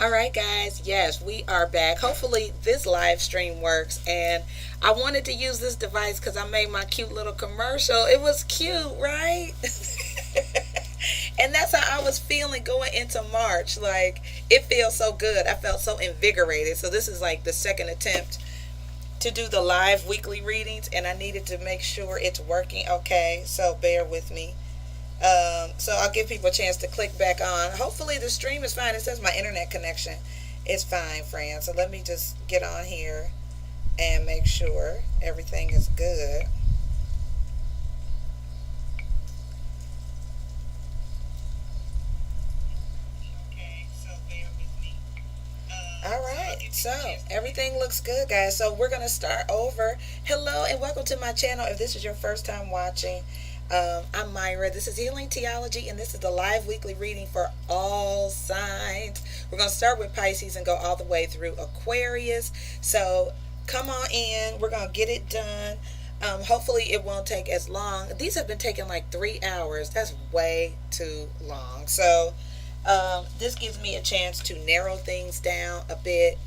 All right, guys. Yes, we are back. Hopefully, this live stream works. And I wanted to use this device because I made my cute little commercial. It was cute, right? And that's how I was feeling going into March. Like, it feels so good. I felt so invigorated. So, this is like the second attempt to do the live weekly readings, and I needed to make sure it's working okay. So, bear with me. So I'll give people a chance to click back on. Hopefully the stream is fine. It says my internet connection is fine, friends. So let me just get on here and make sure everything is good. Okay, so bear with me. All right, so everything looks good, guys. So we're gonna start over. Hello and welcome to my channel. If this is your first time watching, I'm Myra. This is Healing Theology, and this is the live weekly reading for all signs. We're going to start with Pisces and go all the way through Aquarius. So come on in. We're going to get it done. Hopefully it won't take as long. These have been taking like 3 hours. That's way too long. So this gives me a chance to narrow things down a bit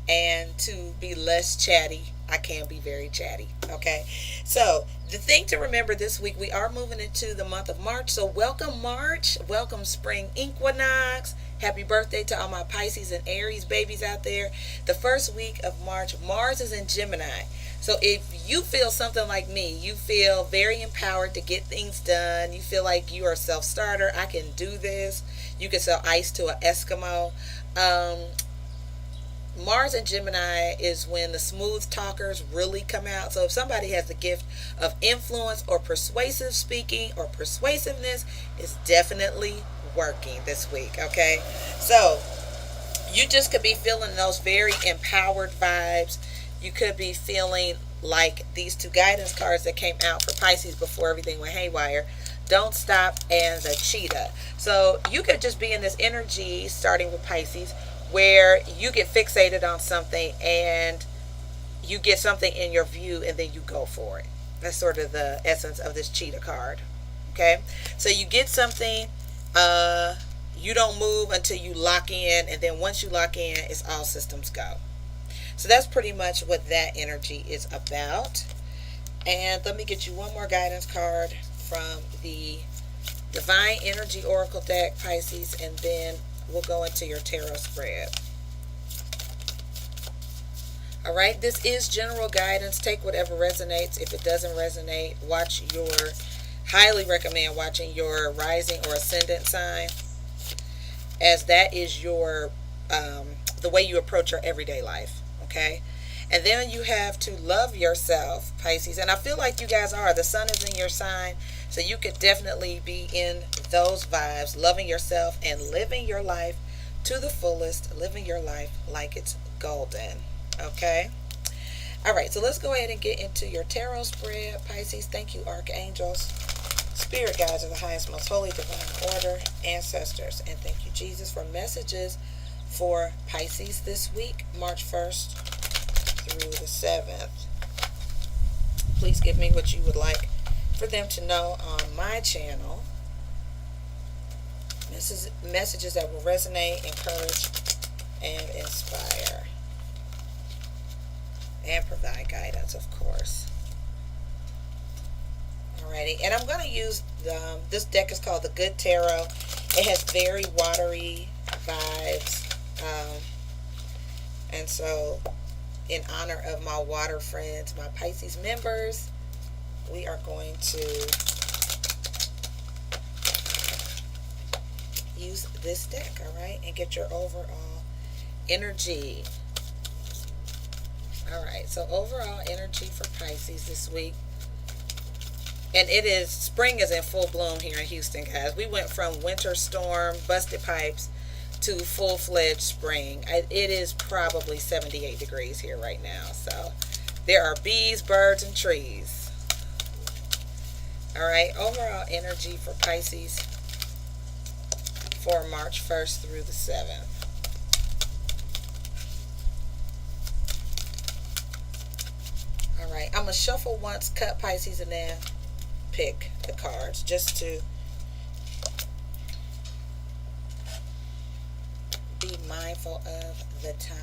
and to be less chatty. I can be very chatty. Okay. So the thing to remember this week, we are moving into the month of March. So welcome March. Welcome spring equinox. Happy birthday to all my Pisces and Aries babies out there. The first week of March, Mars is in Gemini. So if you feel something like me, you feel very empowered to get things done. You feel like you are a self-starter. I can do this. You can sell ice to an Eskimo. Mars and Gemini is when the smooth talkers really come out. So if somebody has the gift of influence or persuasive speaking or persuasiveness, it's definitely working this week. Okay. So you just could be feeling those very empowered vibes. You could be feeling like these two guidance cards that came out for Pisces before everything went haywire. Don't stop and the cheetah. So you could just be in this energy starting with Pisces where you get fixated on something and you get something in your view and then you go for it. That's sort of the essence of this cheetah card. Okay. So you get something, you don't move until you lock in, and then once you lock in, it's all systems go. So that's pretty much what that energy is about. And let me get you one more guidance card from the Divine Energy Oracle deck, Pisces, and then we'll go into your tarot spread. All right, this is general guidance. Take whatever resonates. If it doesn't resonate, highly recommend watching your rising or ascendant sign, as that is your the way you approach your everyday life. Okay. And then you have to love yourself, Pisces. And I feel like you guys are. The sun is in your sign. So you could definitely be in those vibes, loving yourself and living your life to the fullest, living your life like it's golden. Okay? All right, so let's go ahead and get into your tarot spread, Pisces. Thank you, archangels, spirit guides of the highest, most holy, divine order, ancestors. And thank you, Jesus, for messages for Pisces this week, March 1st through the 7th. Please give me what you would like for them to know on my channel. Messages that will resonate, encourage, and inspire. And provide guidance, of course. Alrighty, and I'm going to use this deck is called the Good Tarot. It has very watery vibes. And so, in honor of my water friends, my Pisces members, we are going to use this deck, all right, and get your overall energy. All right, so overall energy for Pisces this week. And spring is in full bloom here in Houston, guys. We went from winter storm, busted pipes, to full-fledged spring. It is probably 78 degrees here right now. So there are bees, birds, and trees. All right, overall energy for Pisces for March 1st through the 7th. All right, I'm going to shuffle once, cut Pisces, and then pick the cards just to be mindful of the time.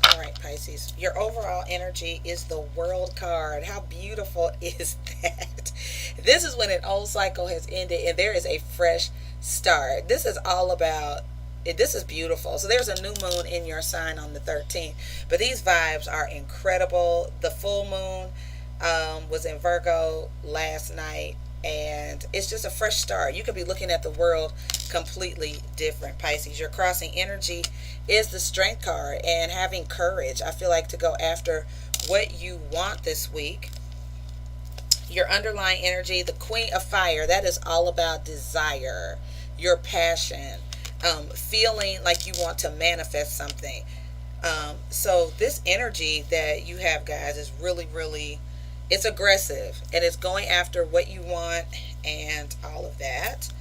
All right. Pisces, your overall energy is the World card. How beautiful is that? This is when an old cycle has ended and there is a fresh start. This is all about, this is beautiful. So there's a new moon in your sign on the 13th, but these vibes are incredible. The full moon was in Virgo last night, and it's just a fresh start. You could be looking at the world completely different, Pisces. Your crossing energy is the Strength card and having courage. I feel like to go after what you want this week. Your underlying energy, the Queen of Fire, that is all about desire, your passion, feeling like you want to manifest something. So this energy that you have, guys, is really, really, it's aggressive and it's going after what you want and all of that.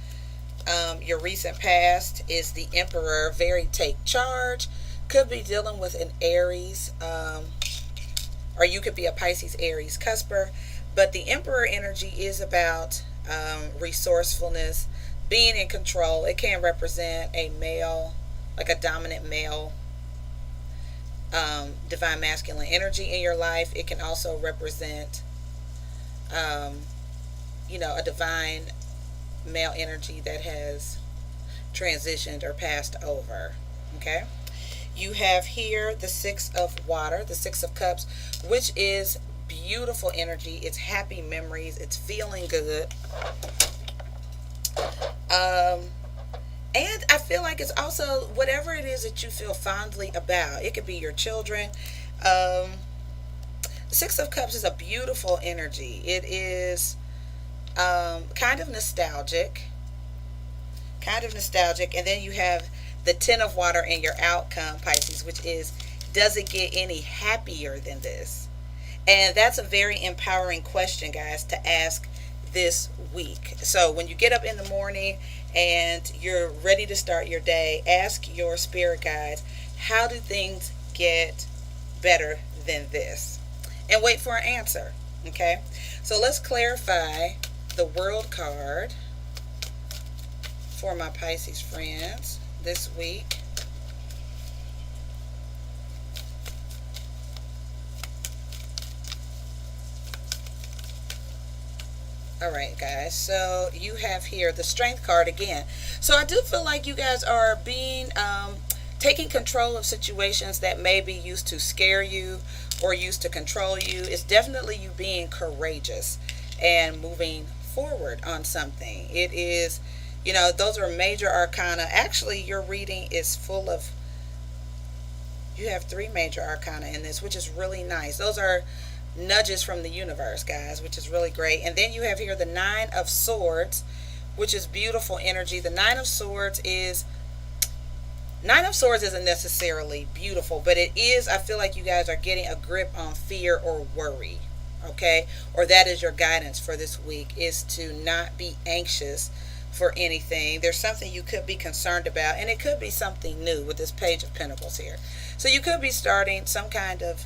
Your recent past is the Emperor, very take charge. Could be dealing with an Aries, or you could be a Pisces Aries cusper. But the Emperor energy is about resourcefulness, being in control. It can represent a male, like a dominant male, divine masculine energy in your life. It can also represent, a divine male energy that has transitioned or passed over. Okay, you have here the Six of Water, the Six of Cups, which is beautiful energy. It's happy memories. It's feeling good. And I feel like it's also whatever it is that you feel fondly about. It could be your children. The Six of Cups is a beautiful energy. It is kind of nostalgic. And then you have the Ten of Water in your outcome, Pisces, which is, does it get any happier than this? And that's a very empowering question, guys, to ask this week. So when you get up in the morning and you're ready to start your day, ask your spirit guides, how do things get better than this? And wait for an answer. Okay, so let's clarify the World card for my Pisces friends this week. All right, guys, so you have here the Strength card again. So I do feel like you guys are being taking control of situations that maybe used to scare you or used to control you. It's definitely you being courageous and moving forward on something. It is, those are major arcana. Actually, your reading is full of, you have 3 major arcana in this, which is really nice. Those are nudges from the universe, guys, which is really great. And then you have here the Nine of Swords, which is beautiful energy. The Nine of Swords isn't necessarily beautiful, but it is, I feel like you guys are getting a grip on fear or worry. Okay, or that is your guidance for this week, is to not be anxious for anything. There's something you could be concerned about, and it could be something new with this Page of Pentacles here. So you could be starting some kind of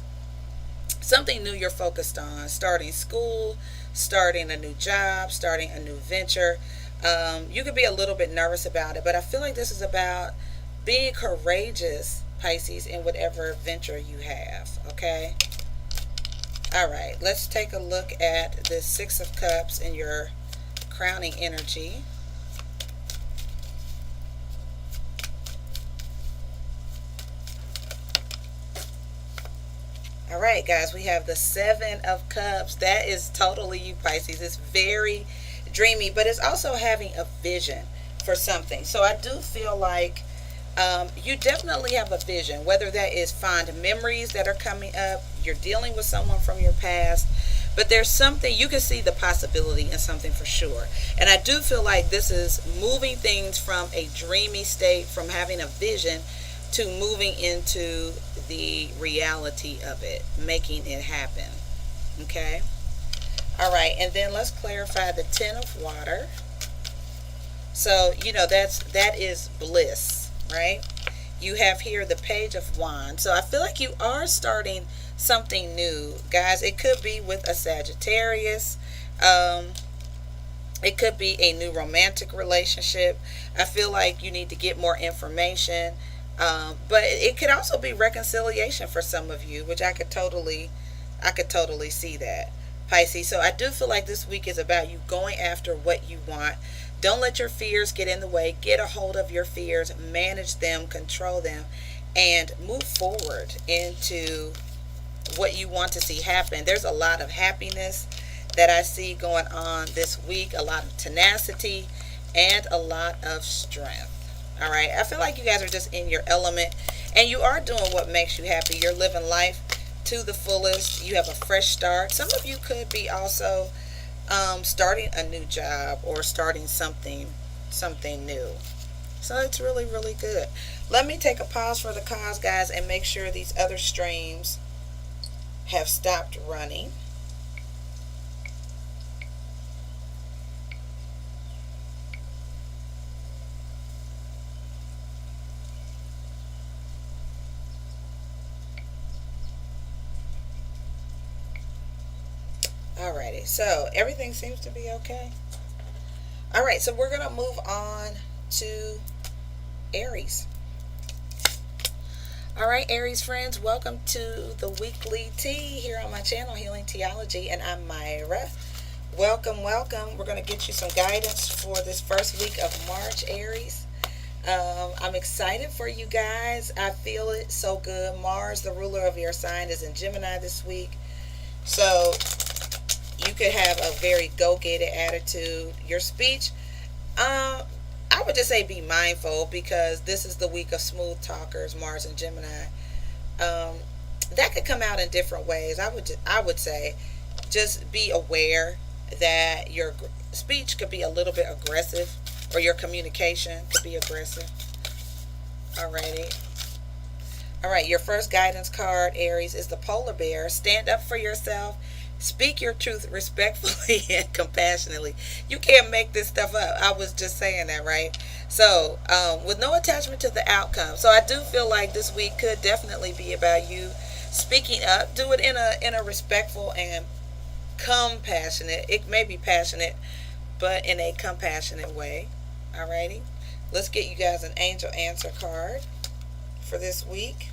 something new you're focused on, starting school, starting a new job, starting a new venture. You could be a little bit nervous about it, but I feel like this is about being courageous, Pisces, in whatever venture you have. Okay. All right, let's take a look at the Six of Cups in your crowning energy. All right, guys, we have the Seven of Cups. That is totally you, Pisces. It's very dreamy, but it's also having a vision for something. So I do feel like you definitely have a vision, whether that is fond memories that are coming up, you're dealing with someone from your past, but there's something, you can see the possibility in something for sure. And I do feel like this is moving things from a dreamy state, from having a vision, to moving into the reality of it, making it happen. Okay? All right, and then let's clarify the Ten of Water. So, that is bliss, right? You have here the Page of Wands. So I feel like you are starting something new, guys. It could be with a Sagittarius. It could be a new romantic relationship. I feel like you need to get more information. But it could also be reconciliation for some of you, which I could totally see that, Pisces. So I do feel like this week is about you going after what you want. Don't let your fears get in the way. Get a hold of your fears, manage them, control them, and move forward into what you want to see happen. There's a lot of happiness that I see going on this week, a lot of tenacity, and a lot of strength. All right. I feel like you guys are just in your element and you are doing what makes you happy. You're living life to the fullest. You have a fresh start. Some of you could be also starting a new job or starting something new. So it's really, really good. Let me take a pause for the cause, guys, and make sure these other streams have stopped running. Alrighty, so everything seems to be okay. Alright, so we're going to move on to Aries. Alright, Aries friends, welcome to the weekly tea here on my channel, Healing Theology, and I'm Myra. Welcome, welcome. We're going to get you some guidance for this first week of March, Aries. I'm excited for you guys. I feel it so good. Mars, the ruler of your sign, is in Gemini this week. So you could have a very go-getter attitude. Your speech, I would just say be mindful because this is the week of smooth talkers, Mars and Gemini. That could come out in different ways. I would say just be aware that your speech could be a little bit aggressive or your communication could be aggressive. Alrighty. Alright, your first guidance card, Aries, is the Polar Bear. Stand up for yourself. Speak your truth respectfully and compassionately. You can't make this stuff up. I was just saying that, right? So, with no attachment to the outcome. So I do feel like this week could definitely be about you speaking up. Do it in a respectful and compassionate. It may be passionate, but in a compassionate way. Alrighty. Let's get you guys an angel answer card for this week.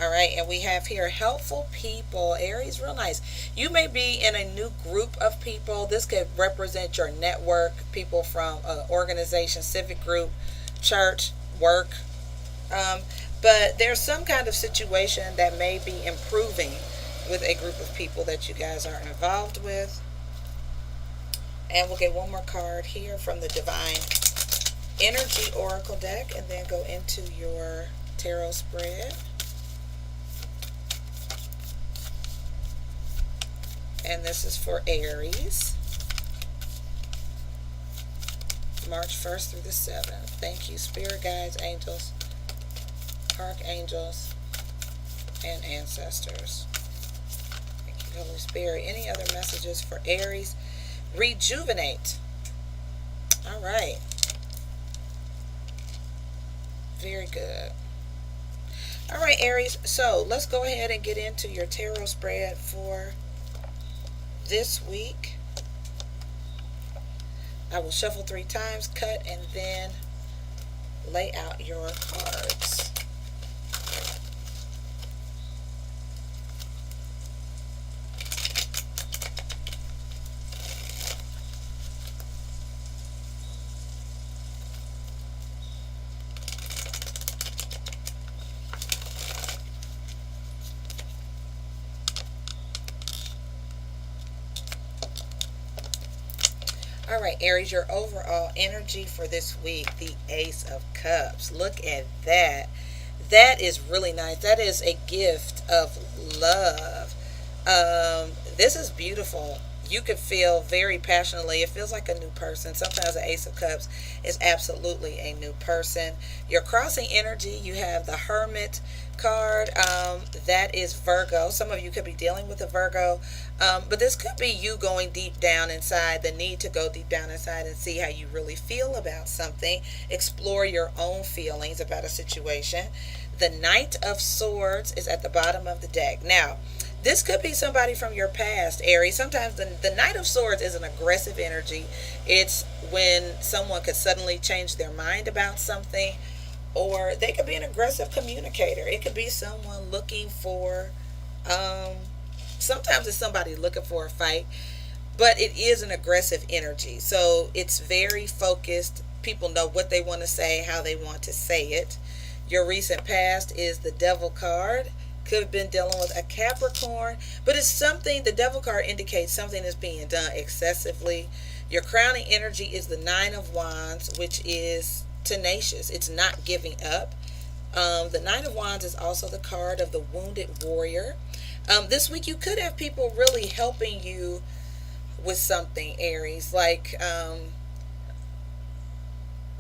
All right, and we have here helpful people. Aries, real nice. You may be in a new group of people. This could represent your network, people from an organization, civic group, church, work. But there's some kind of situation that may be improving with a group of people that you guys are involved with. And we'll get one more card here from the Divine Energy Oracle deck and then go into your tarot spread. And this is for Aries, March 1st through the 7th. Thank you, spirit guides, angels, archangels, and ancestors. Thank you, Holy Spirit. Any other messages for Aries? Rejuvenate. All right. Very good. All right, Aries. So let's go ahead and get into your tarot spread for this week. I will shuffle 3 times, cut, and then lay out your cards. All right, Aries, your overall energy for this week, the Ace of Cups. Look at that. That is really nice. That is a gift of love. This is beautiful. You could feel very passionately. It feels like a new person. Sometimes the Ace of Cups is absolutely a new person. Your crossing energy, you have the Hermit card. That is Virgo. Some of you could be dealing with a Virgo. But this could be you going deep down inside, the need to go deep down inside and see how you really feel about something. Explore your own feelings about a situation. The Knight of Swords is at the bottom of the deck. Now, this could be somebody from your past, Aries. Sometimes the Knight of Swords is an aggressive energy. It's when someone could suddenly change their mind about something, or they could be an aggressive communicator. It could be someone looking for, sometimes it's somebody looking for a fight, but it is an aggressive energy. So it's very focused. People know what they want to say, how they want to say it. Your recent past is the Devil card. Could have been dealing with a Capricorn, but it's something, the Devil card indicates something is being done excessively. Your crowning energy is the Nine of Wands, which is tenacious. It's not giving up. The Nine of Wands is also the card of the Wounded Warrior. This week you could have people really helping you with something, Aries. Like,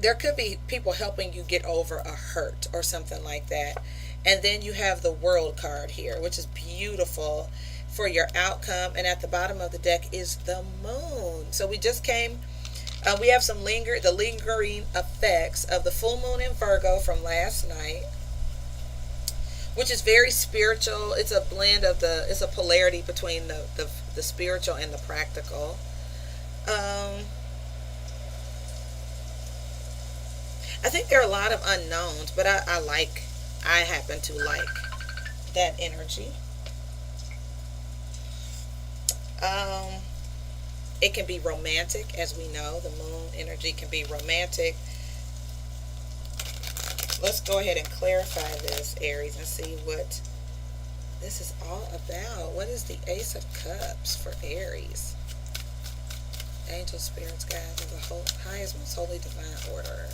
there could be people helping you get over a hurt or something like that. And then you have the World card here, which is beautiful for your outcome. And at the bottom of the deck is the Moon. So we just came, we have the lingering effects of the full moon in Virgo from last night, which is very spiritual. It's a blend of it's a polarity between the spiritual and the practical. I think there are a lot of unknowns, but I happen to like that energy. It can be romantic, as we know. The moon energy can be romantic. Let's go ahead and clarify this, Aries, and see what this is all about. What is the Ace of Cups for Aries? Angel, spirits, guides of the highest, most holy divine order.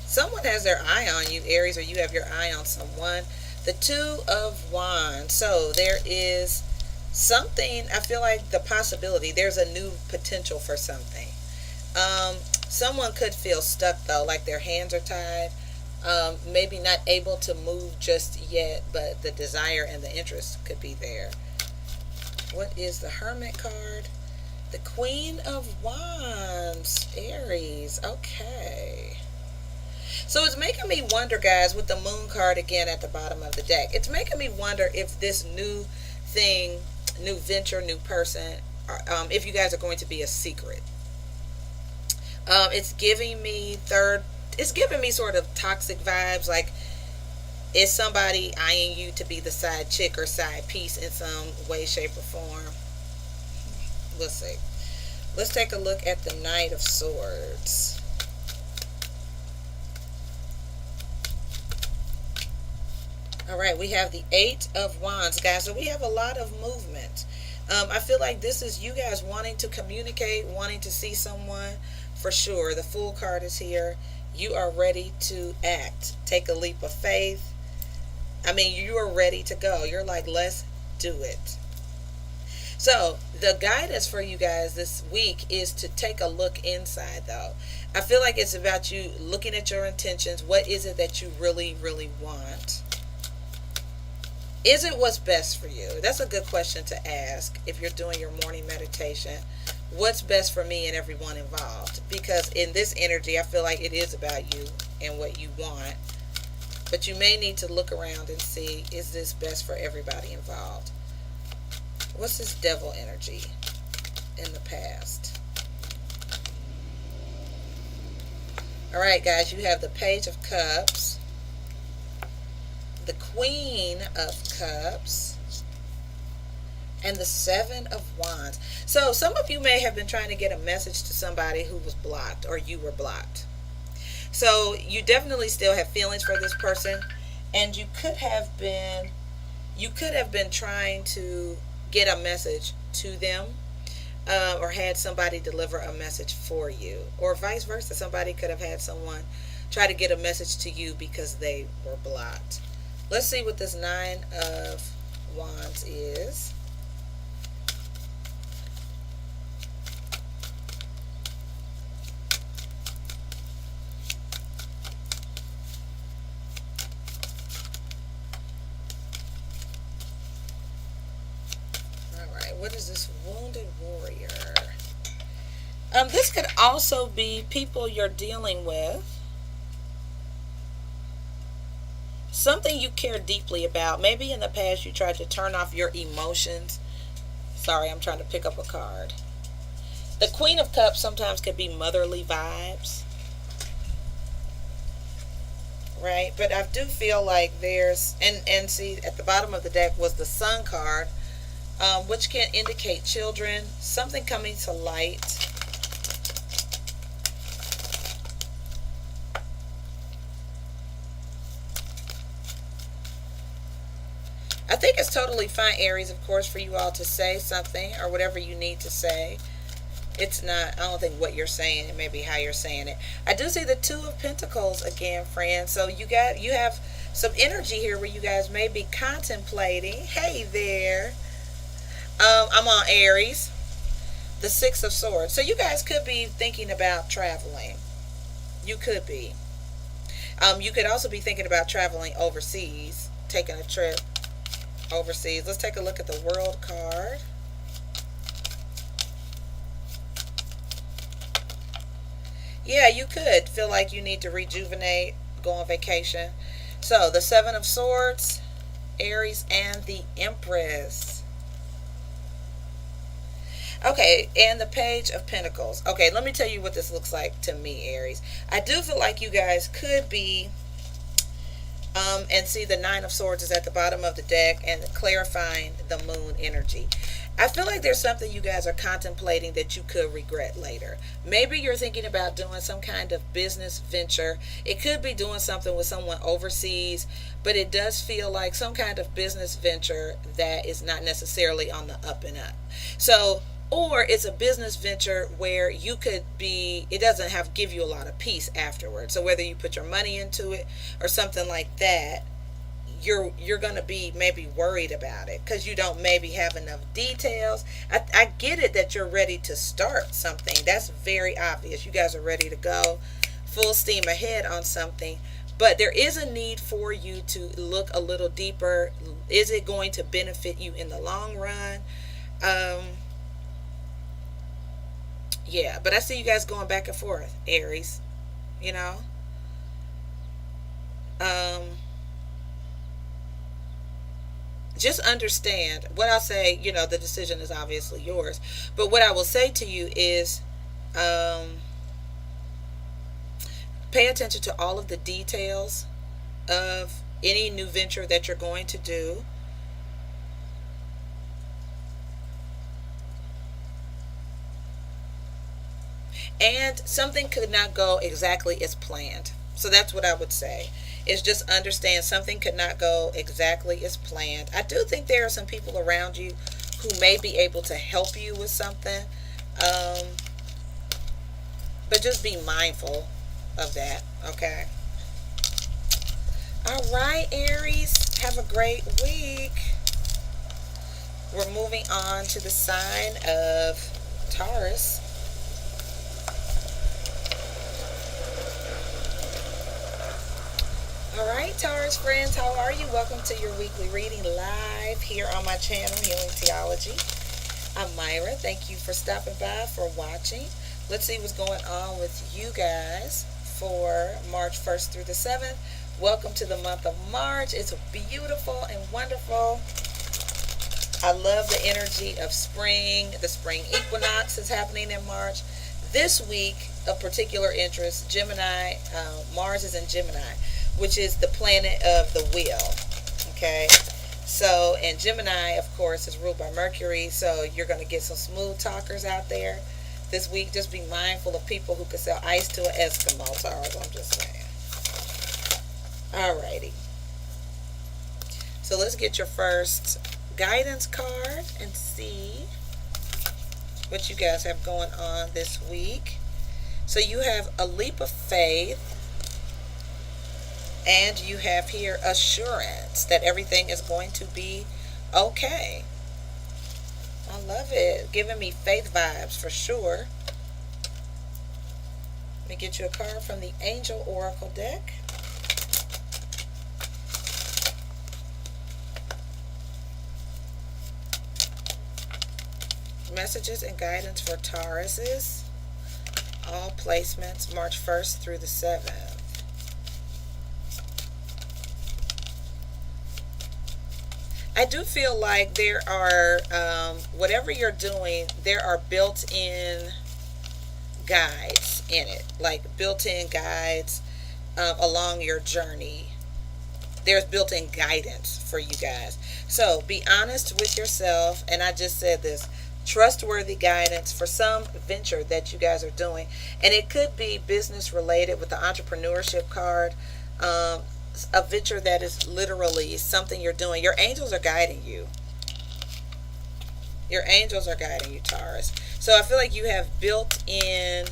Someone has their eye on you, Aries, or you have your eye on someone. The Two of Wands. So there is something, I feel like the possibility, there's a new potential for something. Someone could feel stuck, though, like their hands are tied. Maybe not able to move just yet, but the desire and the interest could be there. What is the Hermit card? The Queen of Wands, Aries. Okay. So it's making me wonder, guys, with the Moon card again at the bottom of the deck. It's making me wonder if this new thing, new venture, new person, if you guys are going to be a secret. It's giving me sort of toxic vibes. Like, is somebody eyeing you to be the side chick or side piece in some way, shape, or form? We'll see. Let's take a look at the Knight of Swords. All right, we have the Eight of Wands, guys. So we have a lot of movement. I feel like this is you guys wanting to communicate, wanting to see someone for sure. The Fool card is here. You are ready to act. Take a leap of faith. I mean, you are ready to go. You're like, let's do it. So the guidance for you guys this week is to take a look inside, though. I feel like it's about you looking at your intentions. What is it that you really, really want? Is it what's best for you? That's a good question to ask if you're doing your morning meditation. What's best for me and everyone involved? Because in this energy, I feel like it is about you and what you want. But you may need to look around and see, is this best for everybody involved? What's this Devil energy in the past? All right, guys, you have the Page of Cups, the Queen of Cups, and the Seven of Wands. So some of you may have been trying to get a message to somebody who was blocked, or you were blocked. So you definitely still have feelings for this person, and you could have been trying to get a message to them, or had somebody deliver a message for you, or vice versa. Somebody could have had someone try to get a message to you because they were blocked. Let's see what this Nine of Wands is. what is this wounded warrior? This could also be people you're dealing with. Something you care deeply about. Maybe in the past you tried to turn off your emotions. Sorry, I'm trying to pick up a card. The Queen of Cups sometimes could be motherly vibes. Right? But I do feel like there's, and see, at the bottom of the deck was the Sun card, which can indicate children, something coming to light. I think it's totally fine, Aries, of course, for you all to say something or whatever you need to say. It's not, I don't think what you're saying, it may be how you're saying it. I do see the Two of Pentacles again, friends. So you have some energy here where you guys may be contemplating. Hey there. I'm on Aries. The Six of Swords. So you guys could be thinking about traveling. You could be. You could also be thinking about traveling overseas, taking a trip overseas. Let's take a look at the World card. Yeah, you could feel like you need to rejuvenate, go on vacation. So the Seven of Swords, Aries, and the Empress. Okay, and the Page of Pentacles. Okay, let me tell you what this looks like to me, Aries. I do feel like you guys could be, and see the Nine of Swords is at the bottom of the deck, and clarifying the Moon energy. I feel like there's something you guys are contemplating that you could regret later. Maybe you're thinking about doing some kind of business venture. It could be doing something with someone overseas, but it does feel like some kind of business venture that is not necessarily on the up and up. So, or it's a business venture where you could be, it doesn't give you a lot of peace afterwards. So whether you put your money into it or something like that, you're going to be maybe worried about it because you don't maybe have enough details. I get it that you're ready to start something. That's very obvious. You guys are ready to go full steam ahead on something. But there is a need for you to look a little deeper. Is it going to benefit you in the long run? Yeah, but I see you guys going back and forth, Aries. You know? Just understand what I'll say. You know, the decision is obviously yours, but what I will say to you is pay attention to all of the details of any new venture that you're going to do. And something could not go exactly as planned. So that's what I would say. Is just understand something could not go exactly as planned. I do think there are some people around you who may be able to help you with something. But just be mindful of that, okay? All right, Aries. Have a great week. We're moving on to the sign of Taurus. Alright, Taurus friends, how are you? Welcome to your weekly reading live here on my channel, Healing Theology. I'm Myra. Thank you for stopping by, for watching. Let's see what's going on with you guys for March 1st through the 7th. Welcome to the month of March. It's beautiful and wonderful. I love the energy of spring. The spring equinox is happening in March. This week, of particular interest, Gemini, Mars is in Gemini, which is the planet of the wheel. Okay, so, and Gemini, of course, is ruled by Mercury, so you're going to get some smooth talkers out there this week. Just be mindful of people who could sell ice to an Eskimo, Taurus, I'm just saying. Alrighty. So let's get your first guidance card and see what you guys have going on this week. So you have a leap of faith. And you have here assurance that everything is going to be okay. I love it. Giving me faith vibes for sure. Let me get you a card from the Angel Oracle deck. messages and guidance for Tauruses. All placements, March 1st through the 7th. I do feel like there are, whatever you're doing, there are built-in guides in it. Like built-in guides along your journey. There's built-in guidance for you guys. So be honest with yourself. And I just said this. Trustworthy guidance for some venture that you guys are doing. And it could be business related with the entrepreneurship card. A venture that is literally something you're doing. Your angels are guiding you. Your angels are guiding you, Taurus. So I feel like you have built-in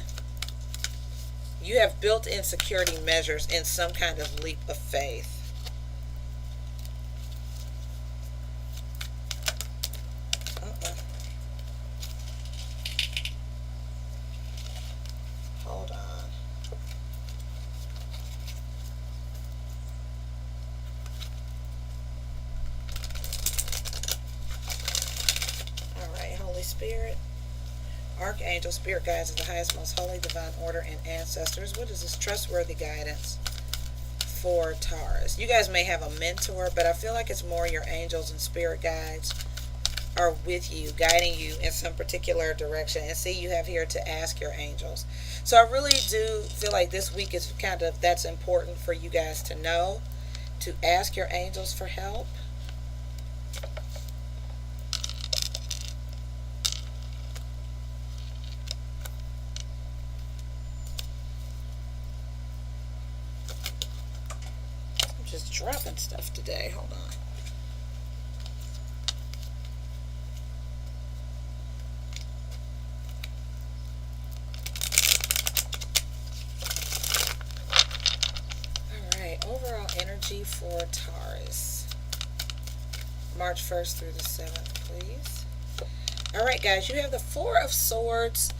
security measures in some kind of leap of faith. Hold on. All right, Holy Spirit, Archangel, Spirit Guides of the highest, most holy, divine order, and ancestors. What is this trustworthy guidance for Taurus? You guys may have a mentor, but I feel like it's more your angels and spirit guides are with you, guiding you in some particular direction. And see, you have here to ask your angels. So I really do feel like this week is kind of, that's important for you guys to know, to ask your angels for help. I'm just dropping stuff today. Hold on. Overall energy for Taurus, March 1st through the 7th, please. All right, guys, you have the 4 of Swords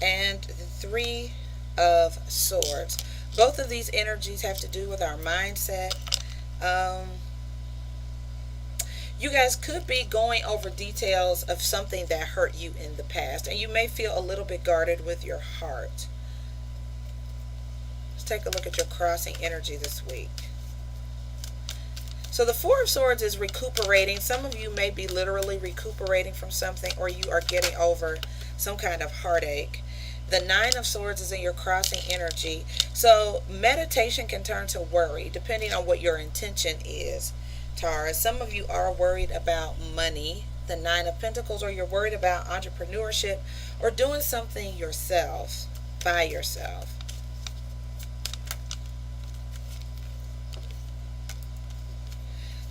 and the 3 of Swords. Both of these energies have to do with our mindset. You guys could be going over details of something that hurt you in the past, and you may feel a little bit guarded with your heart. Take a look at your crossing energy this week. So the 4 of Swords is recuperating. Some of you may be literally recuperating from something, or you are getting over some kind of heartache. The 9 of Swords is in your crossing energy. So meditation can turn to worry depending on what your intention is, Taurus. Some of you are worried about money, the 9 of Pentacles, or you're worried about entrepreneurship or doing something yourself, by yourself.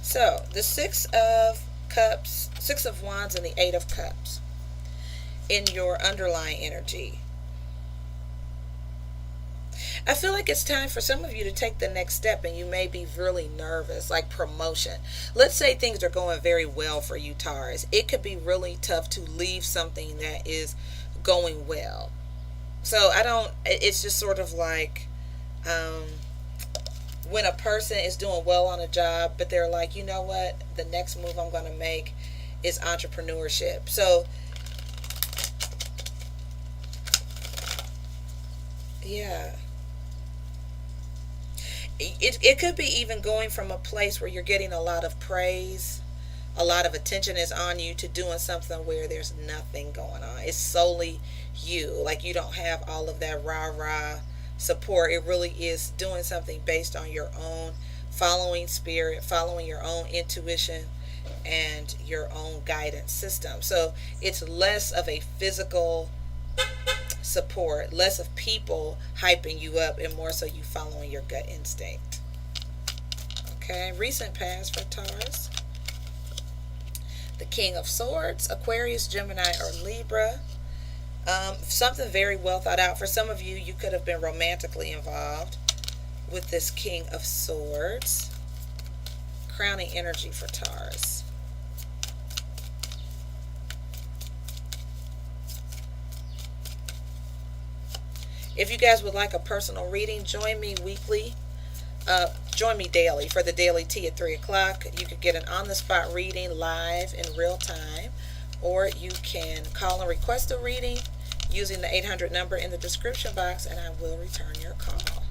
So, the 6 of Cups, 6 of Wands, and the 8 of Cups in your underlying energy. I feel like it's time for some of you to take the next step, and you may be really nervous, like promotion. Let's say things are going very well for you, Taurus. It could be really tough to leave something that is going well. So, it's just sort of like, when a person is doing well on a job, but they're like, you know what, the next move I'm going to make is entrepreneurship. So, yeah. It could be even going from a place where you're getting a lot of praise, a lot of attention is on you, to doing something where there's nothing going on. It's solely you. Like, you don't have all of that rah-rah support. It really is doing something based on your own following spirit, following your own intuition and your own guidance system. So it's less of a physical support, less of people hyping you up, and more so you following your gut instinct. Okay, recent past for Taurus. The King of Swords, Aquarius, Gemini, or Libra. Something very well thought out. For some of you, you could have been romantically involved with this King of Swords. Crowning energy for Taurus. If you guys would like a personal reading, join me weekly. Join me daily for the daily tea at 3 o'clock. You could get an on-the-spot reading live in real time. or you can call and request a reading using the 800 number in the description box, and I will return your call.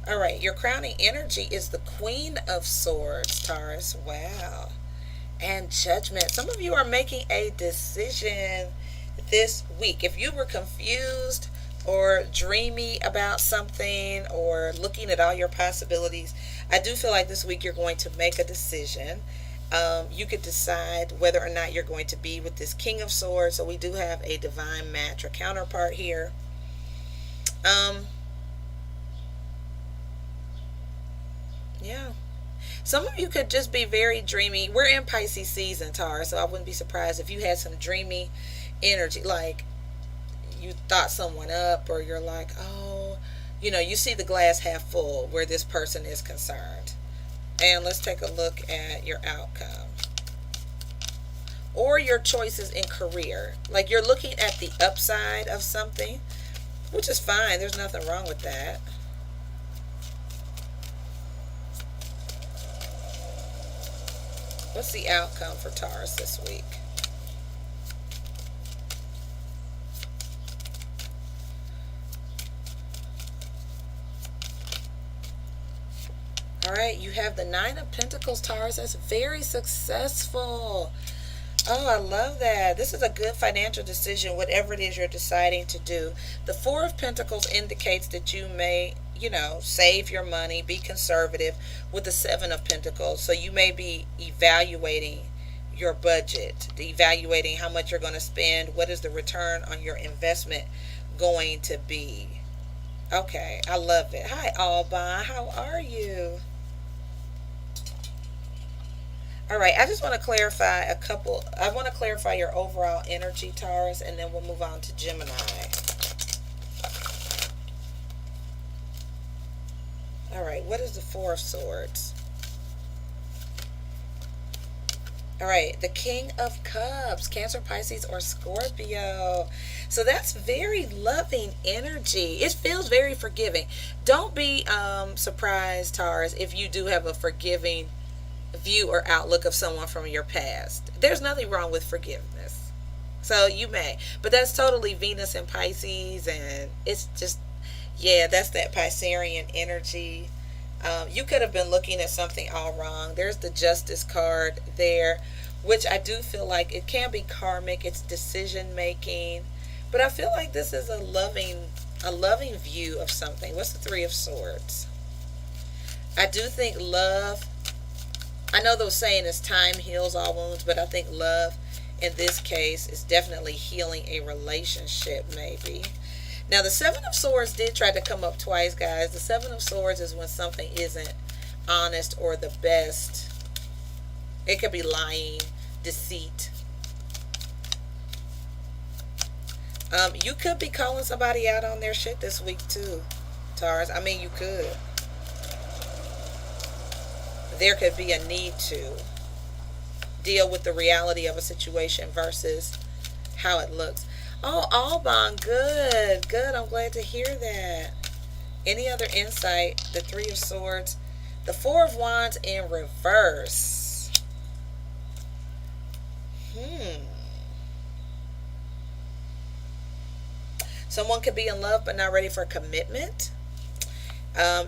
All right, your crowning energy is the Queen of Swords, Taurus. Wow. And Judgment. Some of you are making a decision this week. If you were confused or dreamy about something or looking at all your possibilities, I do feel like this week you're going to make a decision. You could decide whether or not you're going to be with this King of Swords. So we do have a divine match or counterpart here. Yeah. Some of you could just be very dreamy. We're in Pisces season, Taurus, so I wouldn't be surprised if you had some dreamy energy, like you thought someone up, or you're like, oh, you see the glass half full where this person is concerned. And let's take a look at your outcome. Or your choices in career. Like you're looking at the upside of something, which is fine. There's nothing wrong with that. What's the outcome for Taurus this week? All right, you have the Nine of Pentacles, Taurus. That's very successful. Oh, I love that. This is a good financial decision, whatever it is you're deciding to do. The Four of Pentacles indicates that you may, save your money, be conservative, with the Seven of Pentacles. So you may be evaluating your budget, evaluating how much you're going to spend. What is the return on your investment going to be? Okay, I love it. Hi, Alban. How are you? All right, I just want to clarify I want to clarify your overall energy, Taurus, and then we'll move on to Gemini. All right, what is the Four of Swords? All right, the King of Cups, Cancer, Pisces, or Scorpio. So that's very loving energy. It feels very forgiving. Don't be surprised, Taurus, if you do have a forgiving view or outlook of someone from your past. There's nothing wrong with forgiveness. So you may. But that's totally Venus and Pisces, and it's just, yeah, that's that Piscean energy. You could have been looking at something all wrong. There's the Justice card there, which I do feel like it can be karmic. It's decision making. But I feel like this is a loving view of something. What's the Three of Swords? I do think love, I know those saying is time heals all wounds, but I think love in this case is definitely healing a relationship, maybe. Now, the Seven of Swords did try to come up twice, guys. The Seven of Swords is when something isn't honest or the best. It could be lying, deceit. You could be calling somebody out on their shit this week too, Taurus. I mean, you could. There could be a need to deal with the reality of a situation versus how it looks. Oh, Alban, good, good. I'm glad to hear that. Any other insight? The Three of Swords, the Four of Wands in reverse. Someone could be in love but not ready for commitment.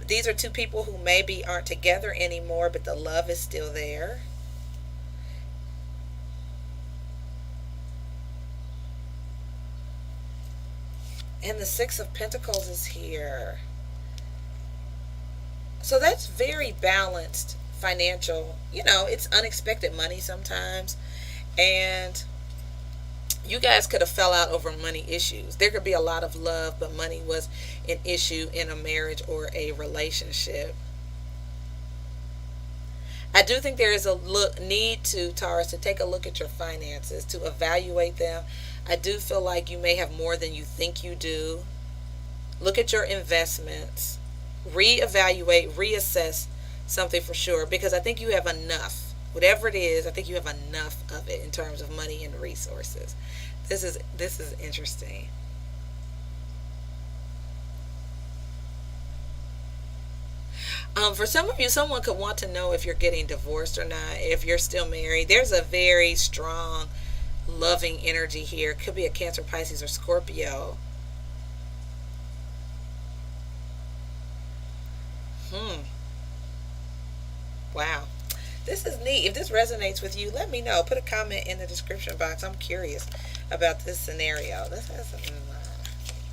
These are two people who maybe aren't together anymore, but the love is still there. And the Six of Pentacles is here. So that's very balanced financial. It's unexpected money sometimes. And you guys could have fell out over money issues. There could be a lot of love, but money was an issue in a marriage or a relationship. I do think there is a need to, Taurus, to take a look at your finances, to evaluate them. I do feel like you may have more than you think you do. Look at your investments. Reevaluate, reassess something for sure, because I think you have enough. Whatever it is, I think you have enough of it in terms of money and resources. This is interesting. For some of you, someone could want to know if you're getting divorced or not, if you're still married. There's a very strong loving energy here. Could be a Cancer, Pisces, or Scorpio. Hmm. Wow. This is neat. If this resonates with you, let me know. Put a comment in the description box. I'm curious about this scenario. This is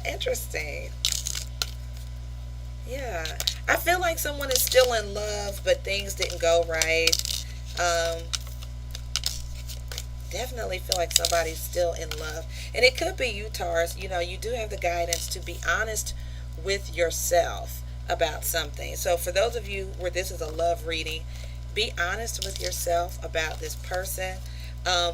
interesting. Yeah. I feel like someone is still in love, but things didn't go right. Um, Definitely feel like somebody's still in love. And it could be you, Taurus. You know, you do have the guidance to be honest with yourself about something. So for those of you where this is a love reading, be honest with yourself about this person.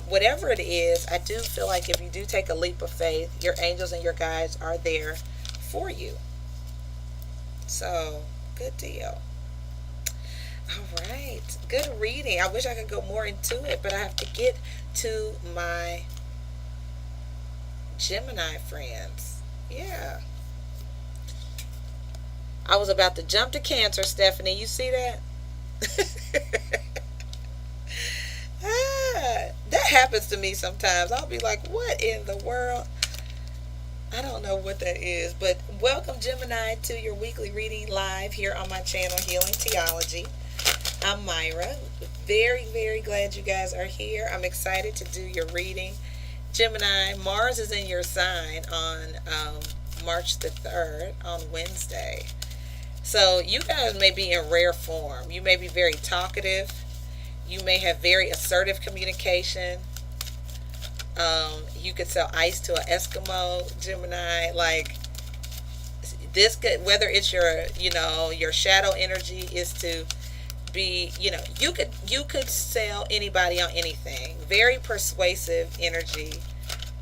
Whatever it is, I do feel like if you do take a leap of faith, your angels and your guides are there for you. So, good deal. All right. Good reading. I wish I could go more into it, but I have to get to my Gemini friends. Yeah. I was about to jump to Cancer, Stephanie. You see that? That happens to me sometimes. I'll be like, what in the world? I don't know what that is, but welcome, Gemini, to your weekly reading live here on my channel, Healing Theology. I'm Myra. Very, very glad you guys are here. I'm excited to do your reading. Gemini, Mars is in your sign on March the 3rd, on Wednesday. So you guys may be in rare form. You may be very talkative. You may have very assertive communication. You could sell ice to an Eskimo, Gemini. Like this could, whether it's your, your shadow energy is to be, you could sell anybody on anything. Very persuasive energy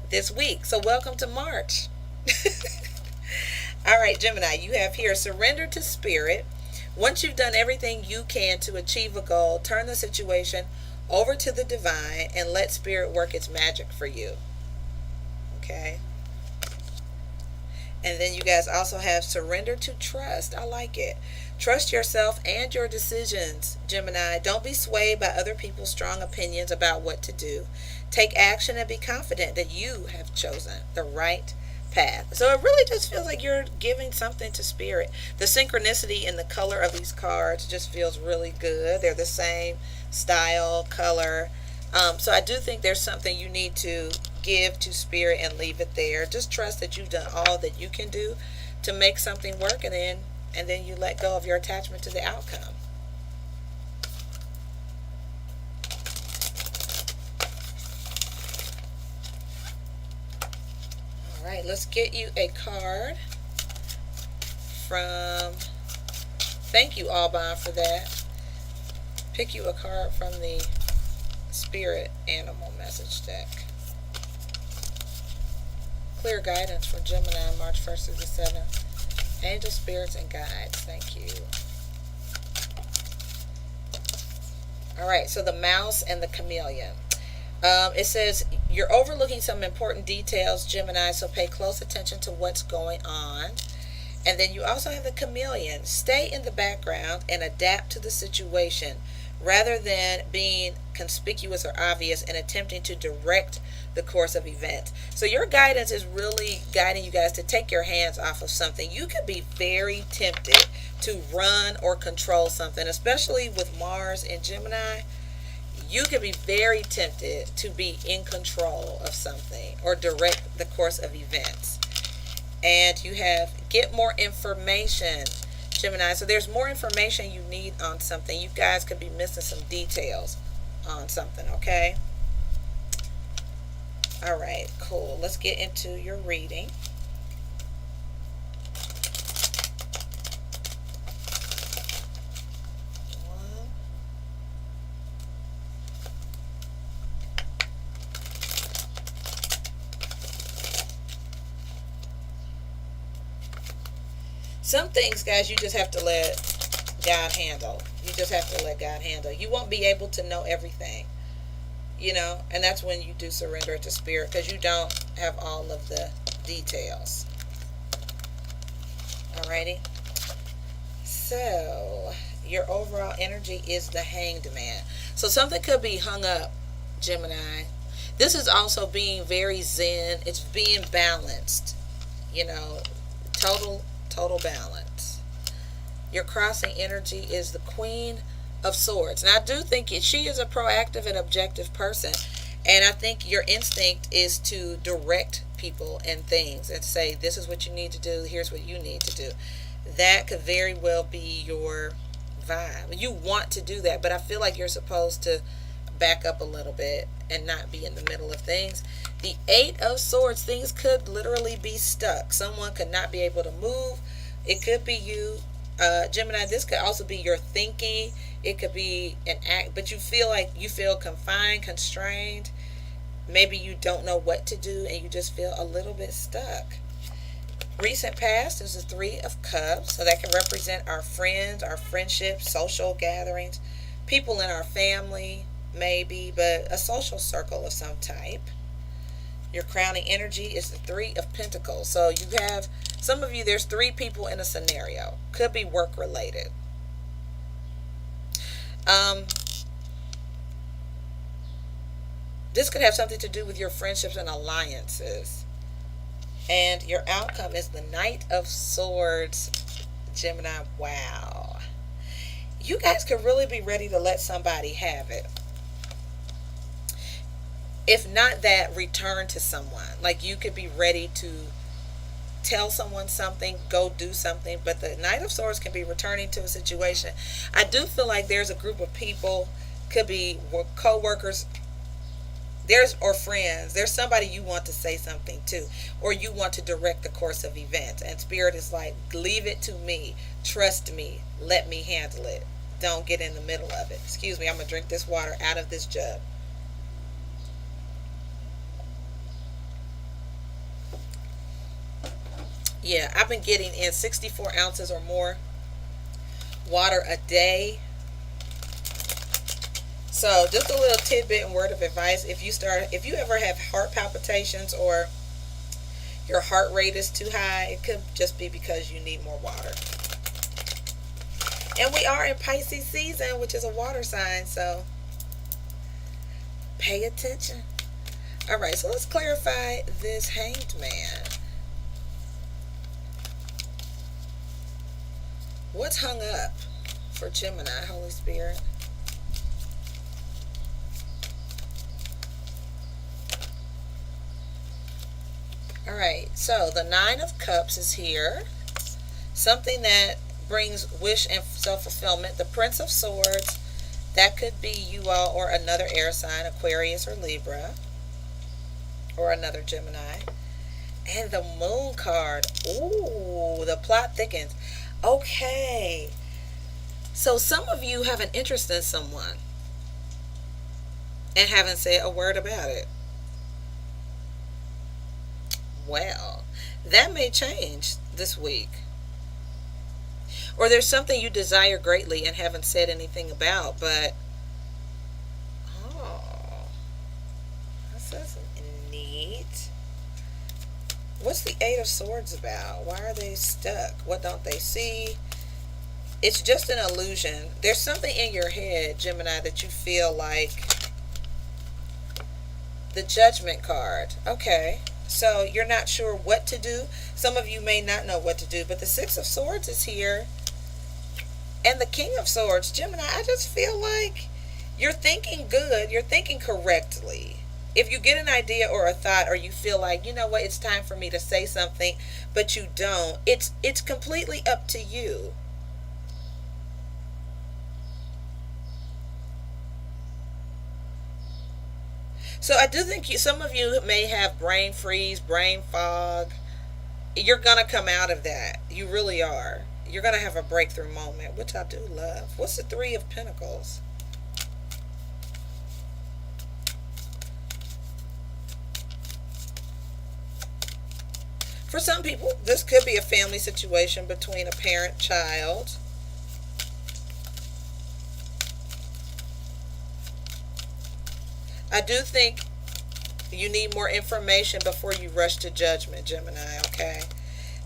this week. So welcome to March. All right, Gemini, you have here surrender to spirit. Once you've done everything you can to achieve a goal, turn the situation over to the divine and let spirit work its magic for you. Okay. And then you guys also have surrender to trust. I like it. Trust yourself and your decisions, Gemini. Don't be swayed by other people's strong opinions about what to do. Take action and be confident that you have chosen the right path. So it really just feels like you're giving something to spirit. The synchronicity in the color of these cards just feels really good. They're the same style, color. So I do think there's something you need to give to spirit and leave it there. Just trust that you've done all that you can do to make something work, and then you let go of your attachment to the outcome. All right, let's get you a card from, thank you, Alban, for that. Pick you a card from the Spirit Animal Message deck. Clear guidance for Gemini, March 1st through the 7th. Angel, spirits, and guides. Thank you. All right, so the mouse and the chameleon. It says, you're overlooking some important details, Gemini, so pay close attention to what's going on. And then you also have the chameleon. Stay in the background and adapt to the situation rather than being conspicuous or obvious and attempting to direct the course of events. So your guidance is really guiding you guys to take your hands off of something. You could be very tempted to run or control something, especially with Mars in Gemini. You could be very tempted to be in control of something or direct the course of events. And you have get more information, Gemini. So there's more information you need on something. You guys could be missing some details on something, okay? All right, cool. Let's get into your reading. Some things, guys, you just have to let God handle. You just have to let God handle. You won't be able to know everything, and that's when you do surrender to spirit, because you don't have all of the details. Alrighty. So your overall energy is the Hanged Man. So something could be hung up, Gemini. This is also being very zen. It's being balanced. You know, total balance. Your crossing energy is the Queen of Swords. And I do think she is a proactive and objective person. And I think your instinct is to direct people and things and say, this is what you need to do, here's what you need to do. That could very well be your vibe. You want to do that, but I feel like you're supposed to back up a little bit and not be in the middle of things. The Eight of Swords, things could literally be stuck. Someone could not be able to move. It could be you. Gemini, this could also be your thinking. It could be an act, but you feel confined, constrained. Maybe you don't know what to do and you just feel a little bit stuck. Recent past is the Three of Cups, so that can represent our friends, our friendships, social gatherings, people in our family, maybe, but a social circle of some type. Your crowning energy is the Three of Pentacles. So you have, some of you, there's three people in a scenario. Could be work related. This could have something to do with your friendships and alliances. And your outcome is the Knight of Swords, Gemini. Wow. You guys could really be ready to let somebody have it. If not that, return to someone. Like you could be ready to tell someone something, go do something. But the Knight of Swords can be returning to a situation. I do feel like there's a group of people, could be co-workers, or friends. There's somebody you want to say something to, or you want to direct the course of events. And Spirit is like, leave it to me. Trust me. Let me handle it. Don't get in the middle of it. Excuse me, I'm going to drink this water out of this jug. Yeah, I've been getting in 64 ounces or more water a day. So just a little tidbit and word of advice. If you ever have heart palpitations or your heart rate is too high, it could just be because you need more water. And we are in Pisces season, which is a water sign, so pay attention. All right, so let's clarify this Hanged Man. What's hung up for Gemini, Holy Spirit? All right, so the Nine of Cups is here. Something that brings wish and self-fulfillment. The Prince of Swords, that could be you all or another air sign, Aquarius or Libra, or another Gemini. And the Moon card. Ooh, the plot thickens. Okay. So some of you have an interest in someone and haven't said a word about it. Well, that may change this week. Or there's something you desire greatly and haven't said anything about, but that's neat. What's the Eight of Swords about? Why are they stuck? What don't they see? It's just an illusion. There's something in your head, Gemini, that you feel like. The Judgment card. Okay. So you're not sure what to do. Some of you may not know what to do, but the Six of Swords is here. And the King of Swords, Gemini, I just feel like you're thinking good. You're thinking correctly. If you get an idea or a thought, or you feel like, you know what, it's time for me to say something, but you don't, it's completely up to you. So I do think some of you may have brain freeze, brain fog. You're going to come out of that. You really are. You're going to have a breakthrough moment, which I do love. What's the Three of Pentacles? For some people, this could be a family situation between a parent-child. I do think you need more information before you rush to judgment, Gemini, okay?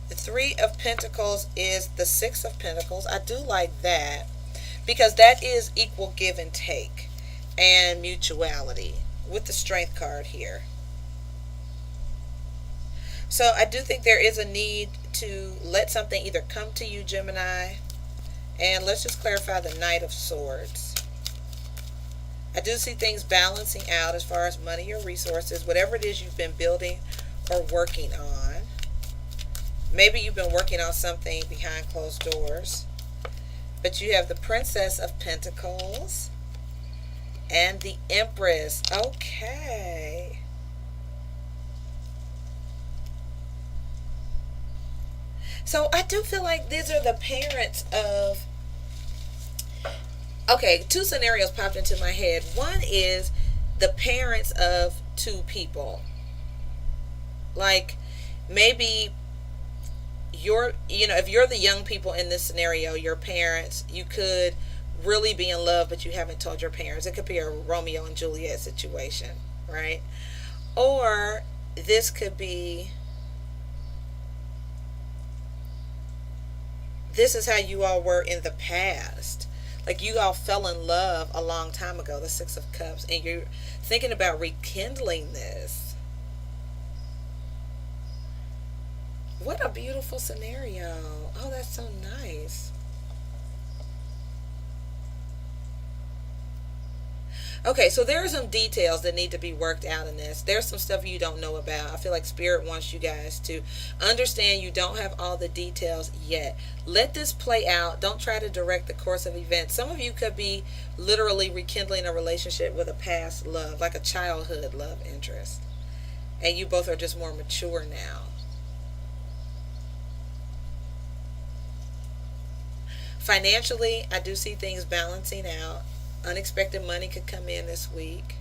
The Three of Pentacles is the Six of Pentacles. I do like that because that is equal give and take and mutuality. with the Strength card here. So I do think there is a need to let something either come to you, Gemini. And let's just clarify the Knight of Swords. I do see things balancing out as far as money or resources, whatever it is you've been building or working on. Maybe you've been working on something behind closed doors. But you have the Princess of Pentacles and the Empress. Okay. So I do feel like these are the parents of... Okay, two scenarios popped into my head. One is the parents of two people. Like, maybe if you're the young people in this scenario, your parents, you could really be in love, but you haven't told your parents. It could be a Romeo and Juliet situation, right? Or this could be, this is how you all were in the past. Like, you all fell in love a long time ago, the Six of Cups, and you're thinking about rekindling this. What a beautiful scenario. Oh, that's so nice. Okay, so there are some details that need to be worked out in this. There's some stuff you don't know about. I feel like Spirit wants you guys to understand you don't have all the details yet. Let this play out. Don't try to direct the course of events. Some of you could be literally rekindling a relationship with a past love, like a childhood love interest. And you both are just more mature now. Financially, I do see things balancing out. Unexpected money could come in this week.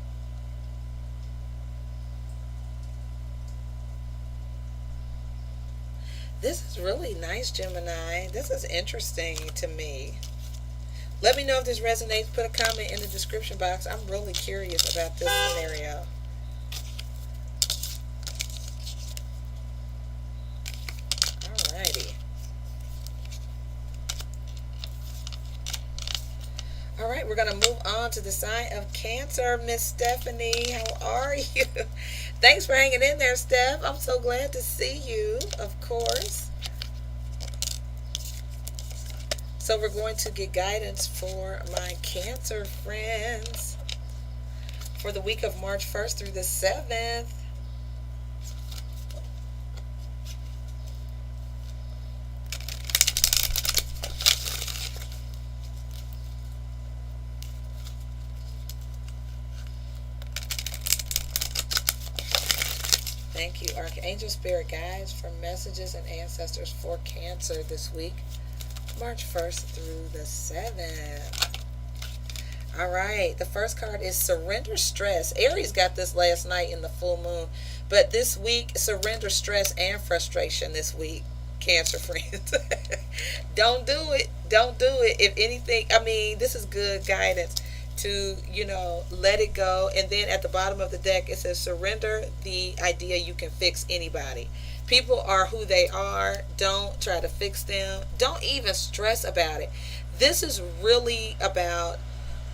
This is really nice, Gemini. This is interesting to me. Let me know if this resonates. Put a comment in the description box. I'm really curious about this scenario. Alrighty. All right, we're going to move on to the sign of Cancer. Miss Stephanie, how are you? Thanks for hanging in there, Steph. I'm so glad to see you, of course. So we're going to get guidance for my Cancer friends for the week of March 1st through the 7th. Thank you, Archangel Spirit Guides, for messages and ancestors for Cancer this week, March 1st through the 7th. All right, the first card is Surrender Stress. Aries got this last night in the full moon, but this week, surrender stress and frustration this week, Cancer friends. Don't do it. Don't do it. If anything, I mean, this is good guidance to, let it go. And then at the bottom of the deck, it says surrender the idea you can fix anybody. People are who they are. Don't try to fix them. Don't even stress about it. This is really about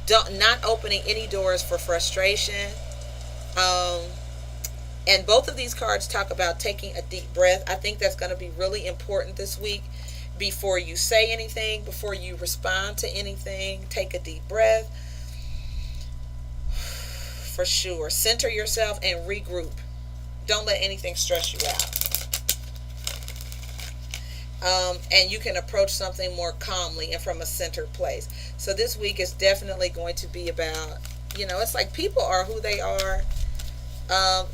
not opening any doors for frustration. And both of these cards talk about taking a deep breath. I think that's going to be really important this week. Before you say anything, before you respond to anything, take a deep breath. For sure. Center yourself and regroup. Don't let anything stress you out. And you can approach something more calmly and from a centered place. So this week is definitely going to be about, it's like people are who they are.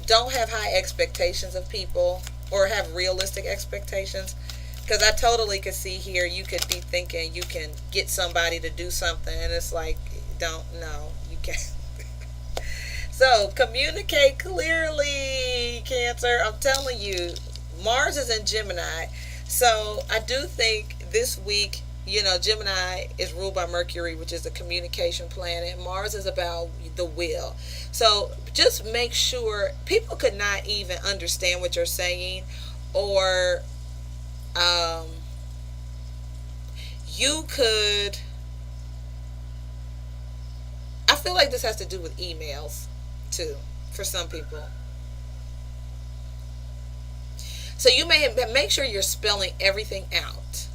Don't have high expectations of people or have realistic expectations. Because I totally could see here, you could be thinking you can get somebody to do something. And it's like, you can't. So communicate clearly, Cancer. I'm telling you, Mars is in Gemini. So I do think this week, Gemini is ruled by Mercury, which is a communication planet. Mars is about the will. So just make sure people could not even understand what you're saying, or you could, I feel like this has to do with emails too, for some people. So you may make sure you're spelling everything out.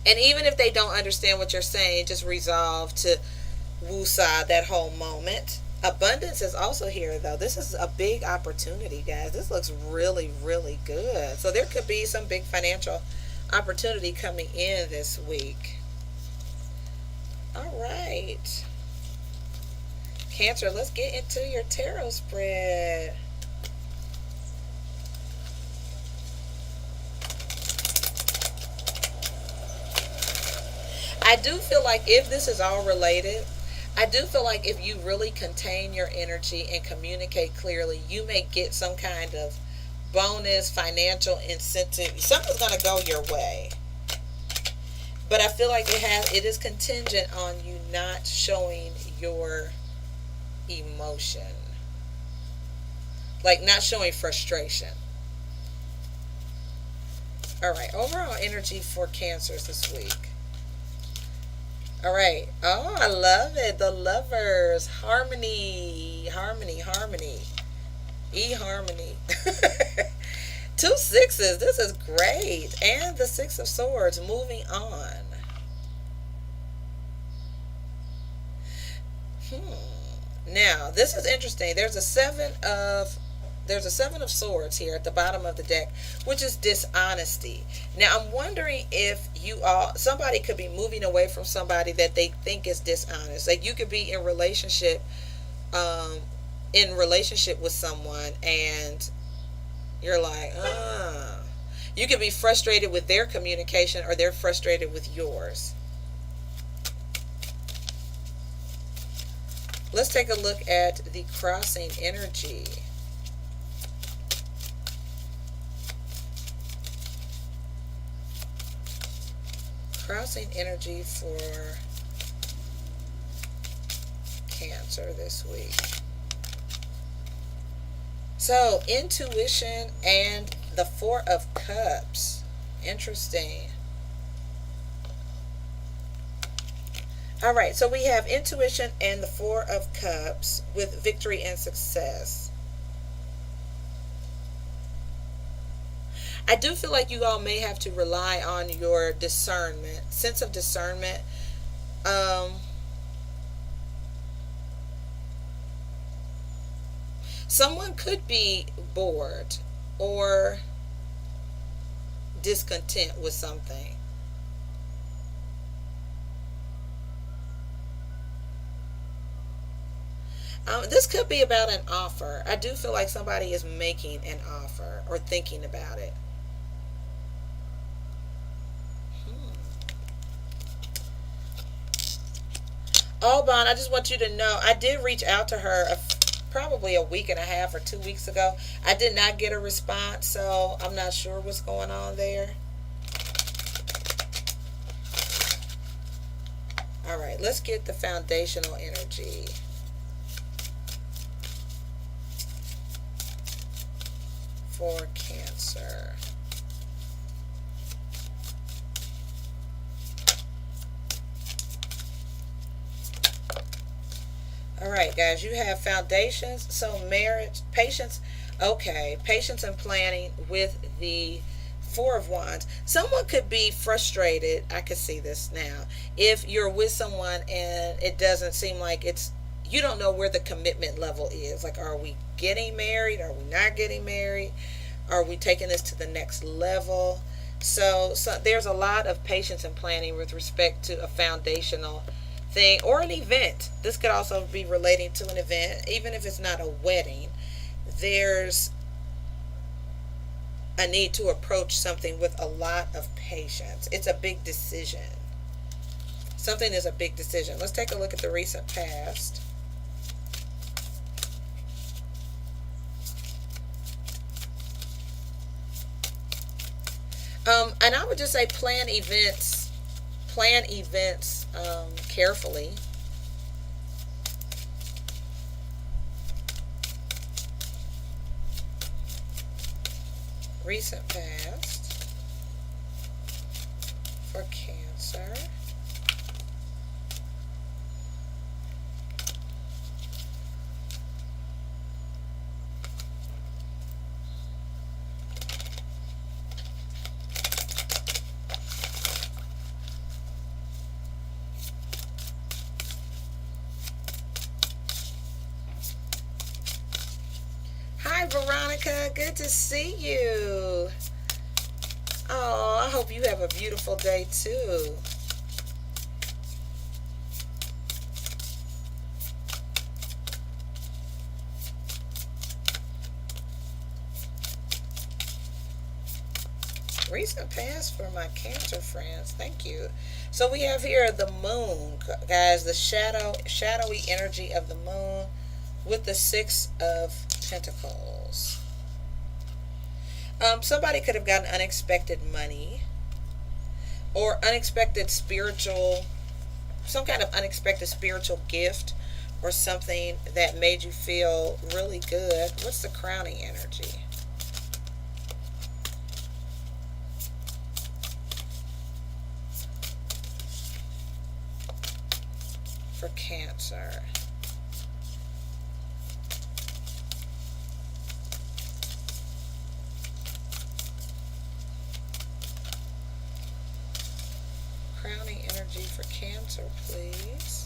And even if they don't understand what you're saying, just resolve to woosah that whole moment. Abundance is also here, though. This is a big opportunity, guys. This looks really, really good. So there could be some big financial opportunity coming in this week. All right. Cancer, let's get into your tarot spread. I do feel like if this is all related, I do feel like if you really contain your energy and communicate clearly, you may get some kind of bonus, financial incentive. Something's going to go your way. But I feel like it is contingent on you not showing your emotion. Like not showing frustration. All right, overall energy for Cancers this week. All right. Oh, I love it. The Lovers. Harmony. Harmony. Harmony. E-harmony. 2 sixes. This is great. And the 6 of Swords. Moving on. Now, this is interesting. There's a 7 of Swords here at the bottom of the deck, which is dishonesty. Now, I'm wondering if somebody could be moving away from somebody that they think is dishonest. Like you could be in relationship with someone and you're like, you could be frustrated with their communication or they're frustrated with yours. Let's take a look at the crossing energy. Crossing energy for Cancer this week. So, intuition and the 4 of Cups. Interesting. All right, so we have intuition and the 4 of Cups with victory and success. I do feel like you all may have to rely on your discernment, sense of discernment. Someone could be bored or discontent with something. This could be about an offer. I do feel like somebody is making an offer or thinking about it. Alban, I just want you to know, I did reach out to her probably a week and a half or 2 weeks ago. I did not get a response, so I'm not sure what's going on there. All right, let's get the foundational energy. For Cancer. All right, guys, you have foundations. So marriage, patience. Okay, patience and planning with the 4 of Wands. Someone could be frustrated. I could see this now. If you're with someone and it doesn't seem like you don't know where the commitment level is. Like, are we getting married? Are we not getting married? Are we taking this to the next level? So there's a lot of patience and planning with respect to a foundational thing or an event. This could also be relating to an event, even if it's not a wedding. There's a need to approach something with a lot of patience. It's a big decision. Something is a big decision. Let's take a look at the recent past. And I would just say plan events carefully. Recent past for Cancer. Hi, Veronica. Good to see you. Oh, I hope you have a beautiful day too. Recent past for my Cancer friends. Thank you. So we have here the moon, guys, the shadowy energy of the moon with the Six of Pentacles. Somebody could have gotten unexpected money or unexpected spiritual, some kind of unexpected spiritual gift or something that made you feel really good. What's the crowning energy? For Cancer. Crowning energy for Cancer, please.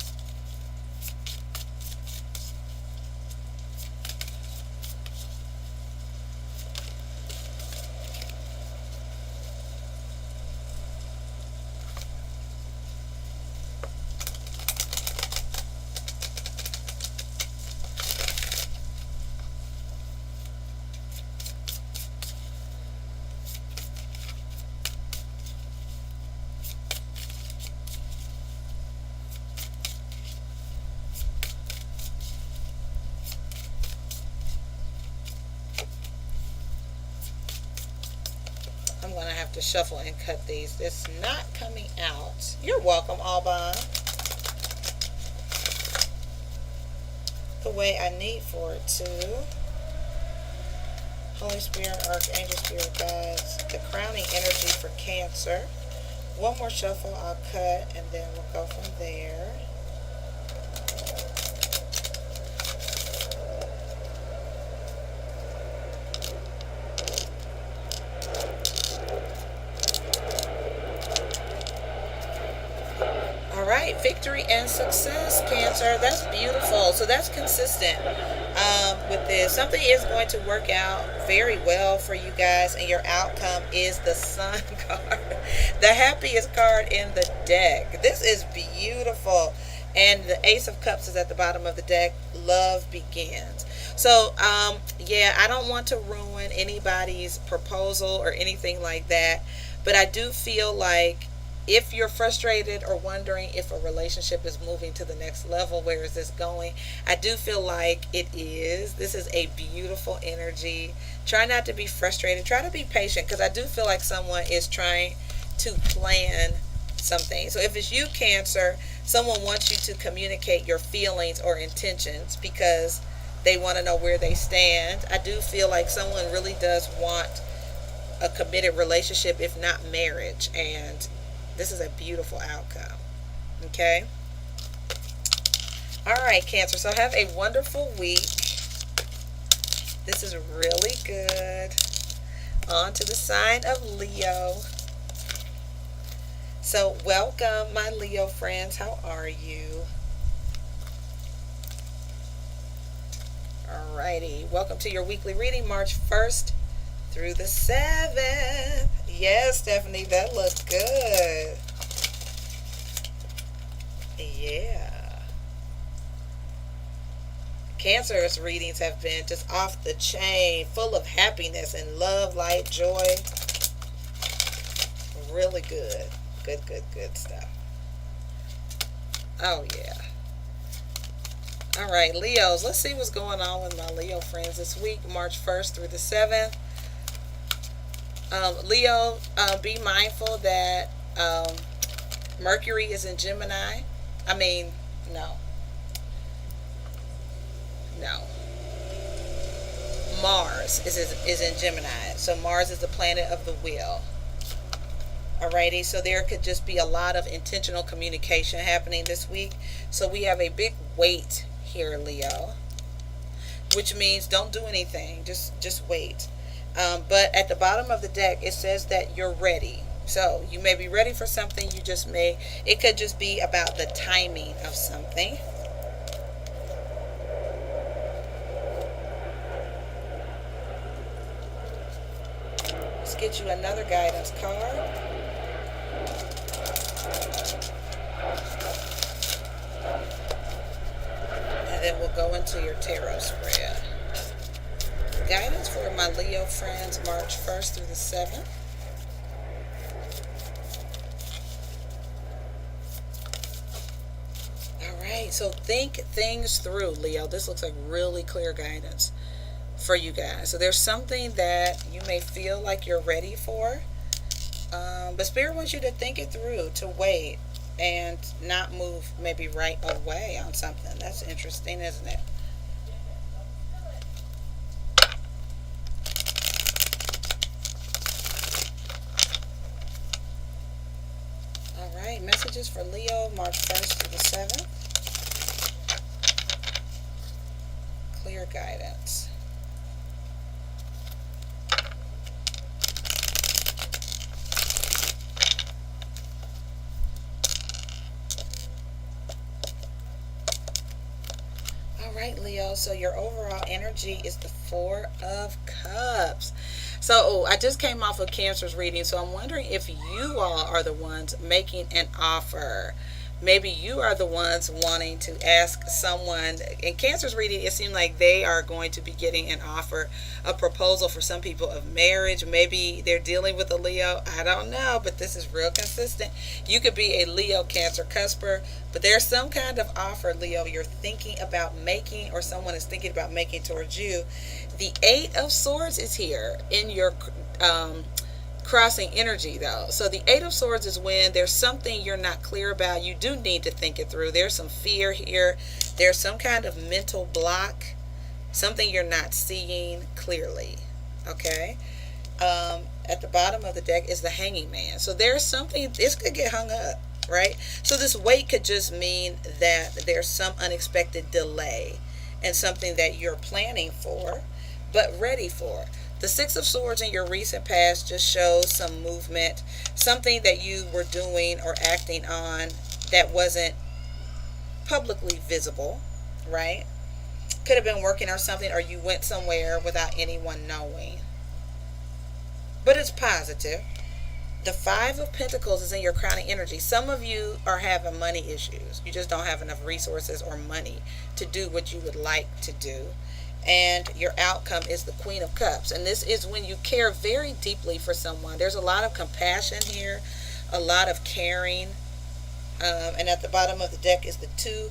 I'm going to have to shuffle and cut these. It's not coming out. You're welcome, Alban. The way I need for it to. Holy Spirit, Archangel, Spirit Guides. The crowning energy for Cancer. One more shuffle, I'll cut, and then we'll go from there. Victory and success, Cancer. That's beautiful. So that's consistent with this. Something is going to work out very well for you guys, and your outcome is the Sun card, the happiest card in the deck. This is beautiful. And the Ace of Cups is at the bottom of the deck. Love begins. So, yeah, I don't want to ruin anybody's proposal or anything like that, but I do feel like if you're frustrated or wondering if a relationship is moving to the next level, where is this going? I do feel like it is. This is a beautiful energy. Try not to be frustrated. Try to be patient, because I do feel like someone is trying to plan something. So if it's you, Cancer, someone wants you to communicate your feelings or intentions because they want to know where they stand. I do feel like someone really does want a committed relationship, if not marriage, and this is a beautiful outcome. Okay? All right, Cancer. So have a wonderful week. This is really good. On to the sign of Leo. So welcome, my Leo friends. How are you? All righty. Welcome to your weekly reading, March 1st through the 7th. Yes, Stephanie, that looks good. Yeah. Cancer's readings have been just off the chain, full of happiness and love, light, joy. Really good. Good stuff. Oh, yeah. All right, Leos, let's see what's going on with my Leo friends this week, March 1st through the 7th. Leo, be mindful that Mercury is in Gemini. No. Mars is in Gemini. So Mars is the planet of the wheel. Alrighty, so there could just be a lot of intentional communication happening this week. So we have a big weight here, Leo, which means don't do anything. Just wait. But at the bottom of the deck, it says that you're ready. So you may be ready for something. It could just be about the timing of something. get you another guidance card. And then we'll go into your tarot spread. Guidance for my Leo friends, March 1st through the 7th. Alright, so think things through, Leo. This looks like really clear guidance for you guys. So there's something that you may feel like you're ready for, but Spirit wants you to think it through, to wait and not move maybe right away on something. That's interesting, isn't it? Alright, messages for Leo, March 1st through the 7th. Clear guidance. Alright, Leo, so your overall energy is the Four of Cups. So I just came off of Cancer's reading, so I'm wondering if you all are the ones making an offer. Maybe you are the ones wanting to ask someone. In Cancer's reading, it seemed like they are going to be getting an offer, a proposal for some people of marriage. Maybe they're dealing with a Leo. I don't know, but this is real consistent. You could be a Leo, Cancer, Cusper, but there's some kind of offer, Leo, you're thinking about making, or someone is thinking about making towards you. The Eight of Swords is here in your crossing energy, though. So the Eight of Swords is when there's something you're not clear about. You do need to think it through. There's some fear here. There's some kind of mental block, something you're not seeing clearly. Okay. At the bottom of the deck is the Hanging Man. So there's something, this could get hung up, right? So this wait could just mean that there's some unexpected delay and something that you're planning for, but ready for. The Six of Swords in your recent past just shows some movement, something that you were doing or acting on that wasn't publicly visible, right? Could have been working on something, or you went somewhere without anyone knowing. But it's positive. The Five of Pentacles is in your crowning energy. Some of you are having money issues. You just don't have enough resources or money to do what you would like to do. And your outcome is the Queen of Cups. And this is when you care very deeply for someone. There's a lot of compassion here, a lot of caring. And at the bottom of the deck is the Two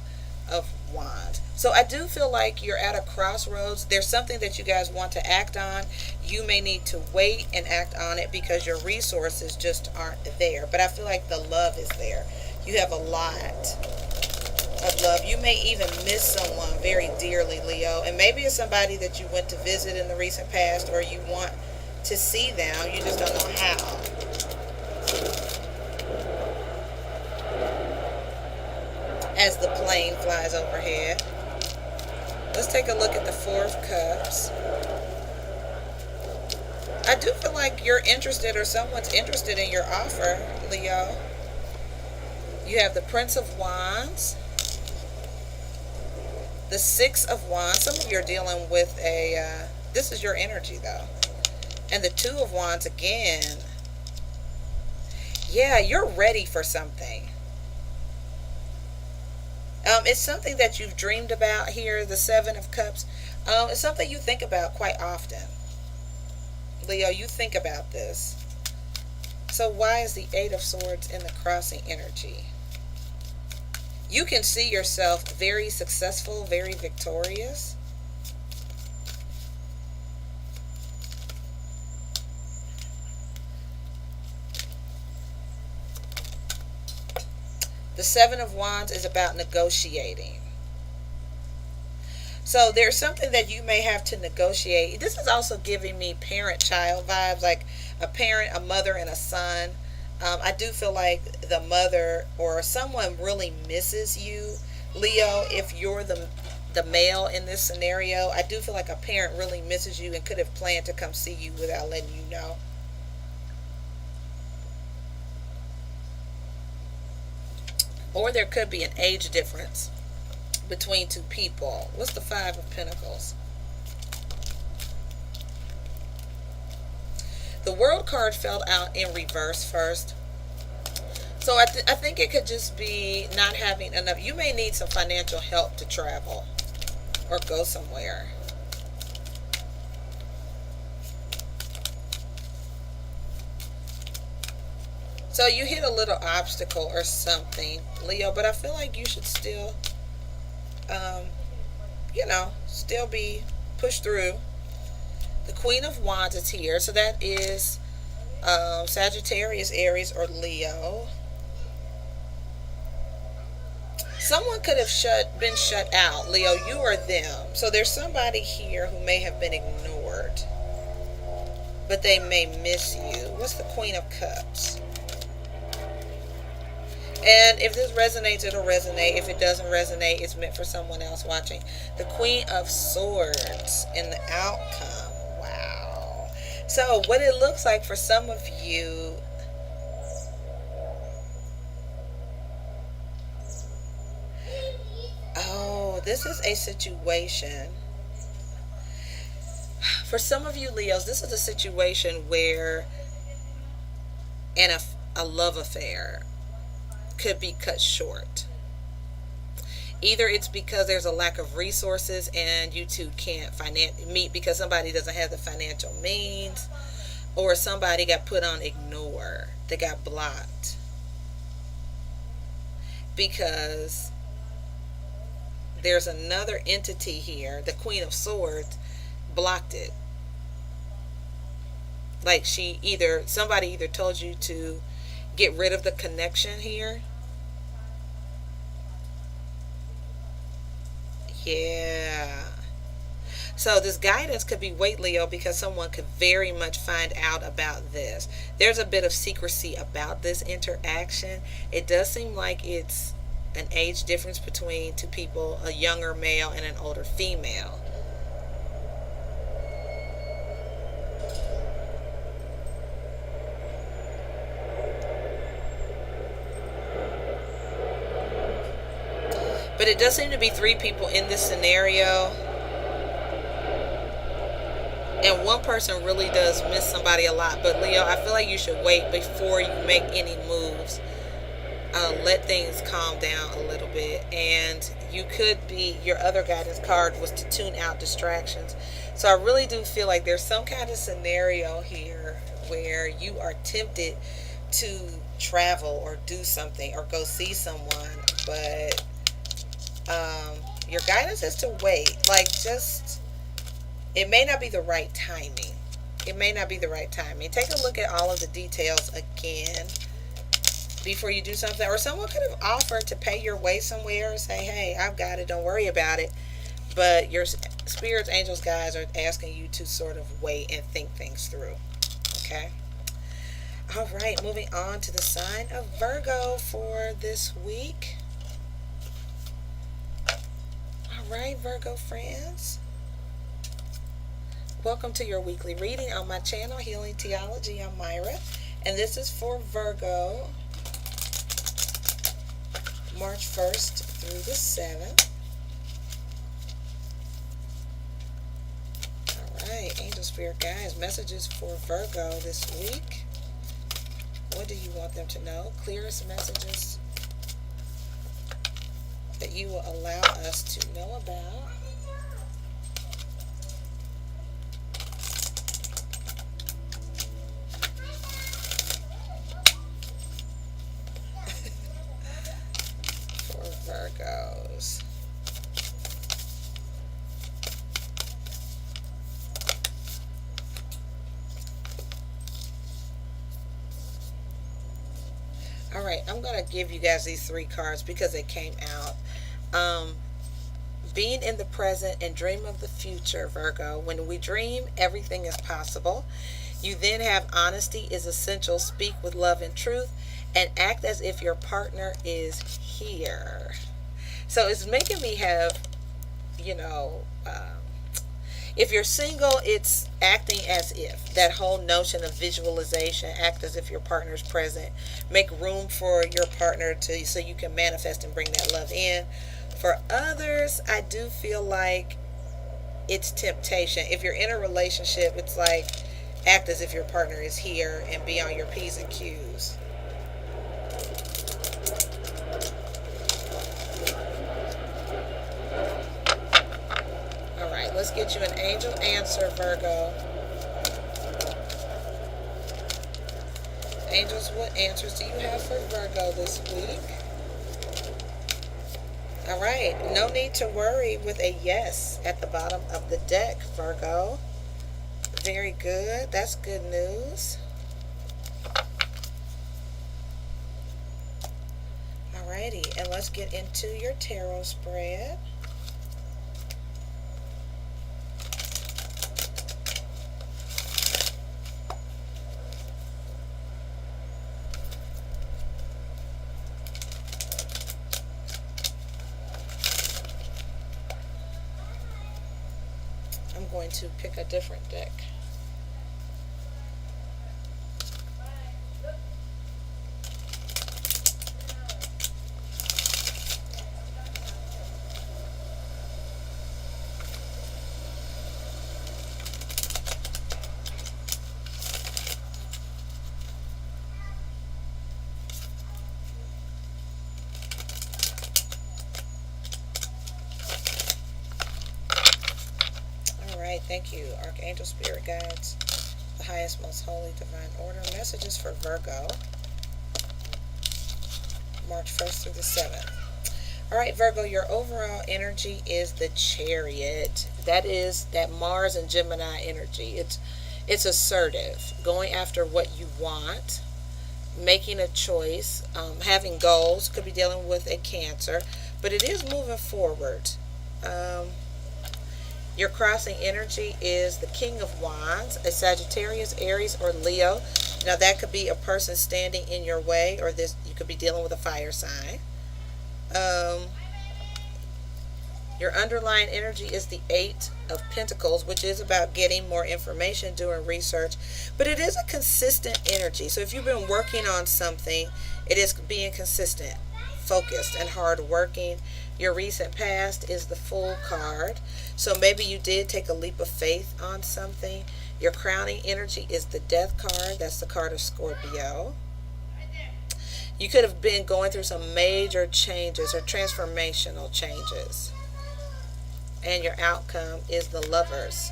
of Wands. So I do feel like you're at a crossroads. There's something that you guys want to act on. You may need to wait and act on it because your resources just aren't there. But I feel like the love is there. You have a lot of love. You may even miss someone very dearly, Leo, and maybe it's somebody that you went to visit in the recent past, or you want to see them, you just don't know how. As the plane flies overhead, let's take a look at the Four of Cups. I do feel like you're interested, or someone's interested in your offer, Leo. You have the Prince of Wands, the Six of Wands. Some of you are dealing with this is your energy, though. And the Two of Wands again. Yeah, you're ready for something. It's something that you've dreamed about here, the Seven of Cups. It's something you think about quite often. Leo, you think about this. So why is the Eight of Swords in the crossing energy? You can see yourself very successful, very victorious. The Seven of Wands is about negotiating. So there's something that you may have to negotiate. This is also giving me parent-child vibes, like a parent, a mother, and a son. I do feel like the mother or someone really misses you, Leo. If you're the male in this scenario, I do feel like a parent really misses you and could have planned to come see you without letting you know. Or there could be an age difference between two people. What's the Five of Pentacles? The World card fell out in reverse first. So I think it could just be not having enough. You may need some financial help to travel or go somewhere. So you hit a little obstacle or something, Leo, but I feel like you should still, um, still be pushed through. The Queen of Wands is here. So that is Sagittarius, Aries, or Leo. Someone could have been shut out. Leo, you or them. So there's somebody here who may have been ignored, but they may miss you. What's the Queen of Cups? And if this resonates, it'll resonate. If it doesn't resonate, it's meant for someone else watching. The Queen of Swords in the outcome. Wow. So what it looks like for some of you, oh, this is a situation. For some of you Leos, this is a situation where a love affair could be cut short. Either it's because there's a lack of resources and you two can't meet because somebody doesn't have the financial means, or somebody got put on ignore. They got blocked because there's another entity here. The Queen of Swords blocked it. Like somebody either told you to get rid of the connection here. Yeah. So this guidance could be wait, Leo, because someone could very much find out about this. There's a bit of secrecy about this interaction. It does seem like it's an age difference between two people, a younger male and an older female. But it does seem to be three people in this scenario. And one person really does miss somebody a lot. But Leo, I feel like you should wait before you make any moves. Let things calm down a little bit. And your other guidance card was to tune out distractions. So I really do feel like there's some kind of scenario here where you are tempted to travel or do something or go see someone. But your guidance is to wait. It may not be the right timing. It may not be the right timing. Take a look at all of the details again before you do something. Or someone could have offered to pay your way somewhere and say, hey, I've got it, don't worry about it. But your spirits, angels, guides are asking you to sort of wait and think things through. Okay? All right, moving on to the sign of Virgo for this week. Right, Virgo friends, welcome to your weekly reading on my channel, Healing Theology. I'm Myra, and this is for Virgo, March 1st through the 7th. All right, angel, spirit guides, messages for Virgo this week. What do you want them to know? Clearest messages that you will allow us to know about. For Virgos. All right, I'm going to give you guys these three cards because they came out. Being in the present and dream of the future, Virgo. When we dream, everything is possible. You then have honesty is essential. Speak with love and truth and act as if your partner is here. So it's making me have, if you're single, it's acting as if. That whole notion of visualization, act as if your partner is present. Make room for your partner so you can manifest and bring that love in. For others, I do feel like it's temptation. If you're in a relationship, it's like act as if your partner is here and be on your P's and Q's. All right, let's get you an angel answer, Virgo. Angels, what answers do you have for Virgo this week? All right, no need to worry with a yes at the bottom of the deck, Virgo. Very good. That's good news. Alrighty, and let's get into your tarot spread. I'm going to pick a different deck. Thank you, Archangel, Spirit Guides, the highest, most holy, divine order. Messages for Virgo, March 1st through the 7th. All right, Virgo, your overall energy is the Chariot. That is that Mars and Gemini energy. It's assertive, going after what you want, making a choice, having goals. Could be dealing with a Cancer, but it is moving forward. Your crossing energy is the King of Wands, a Sagittarius, Aries, or Leo. Now that could be a person standing in your way, or this you could be dealing with a fire sign. Your underlying energy is the Eight of Pentacles, which is about getting more information, doing research, but it is a consistent energy. So if you've been working on something, it is being consistent, focused, and hard-working. Your recent past is the Fool card. So maybe you did take a leap of faith on something. Your crowning energy is the Death card. That's the card of Scorpio. You could have been going through some major changes or transformational changes. And your outcome is the Lovers.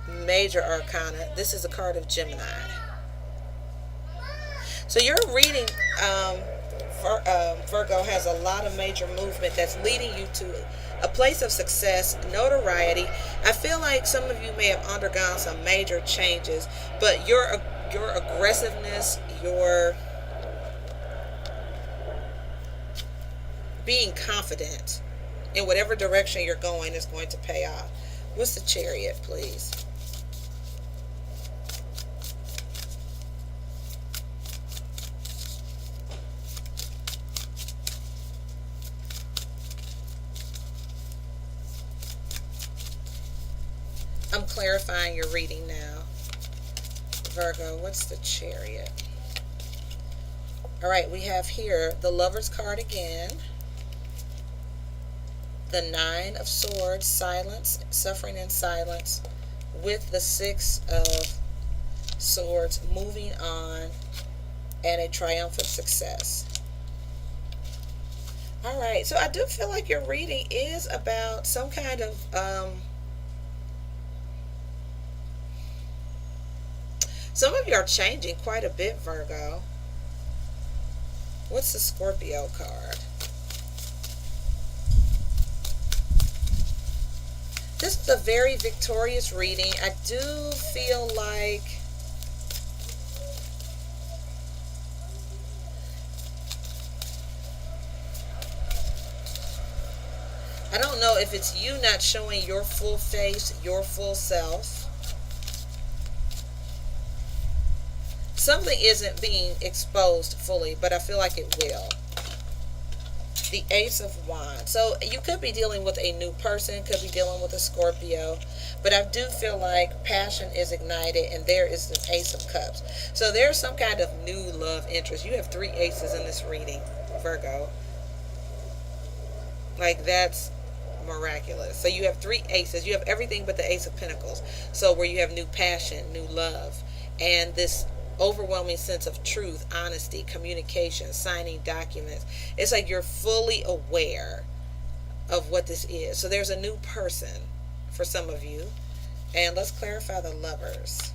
Major arcana. This is a card of Gemini. So your reading, Virgo, has a lot of major movement that's leading you to a place of success, notoriety. I feel like some of you may have undergone some major changes, but your aggressiveness, your being confident in whatever direction you're going is going to pay off. What's the Chariot, please? I'm clarifying your reading now. Virgo, what's the Chariot? All right, we have here the Lover's card again. The Nine of Swords, silence, suffering in silence, with the Six of Swords, moving on, and a triumphant success. All right, so I do feel like your reading is about some kind of some of you are changing quite a bit, Virgo. What's the Scorpio card? This is a very victorious reading. I do feel like I don't know if it's you not showing your full face, your full self. Something isn't being exposed fully, but I feel like it will. The Ace of Wands. So you could be dealing with a new person, could be dealing with a Scorpio, but I do feel like passion is ignited, and there is the Ace of Cups. So there's some kind of new love interest. You have 3 aces in this reading, Virgo. Like, that's miraculous. So you have three aces. You have everything but the Ace of Pentacles. So where you have new passion, new love, and this overwhelming sense of truth, honesty, communication, signing documents. It's like you're fully aware of what this is. So there's a new person for some of you. And let's clarify the Lovers.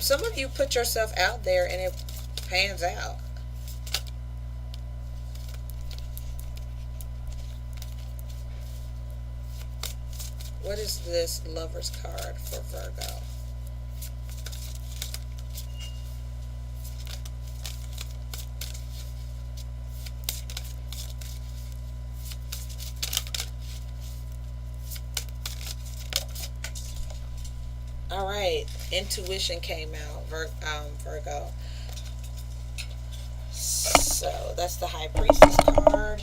Some of you put yourself out there and it pans out. What is this Lover's card for Virgo? All right, intuition came out, Virgo. So that's the High Priestess card.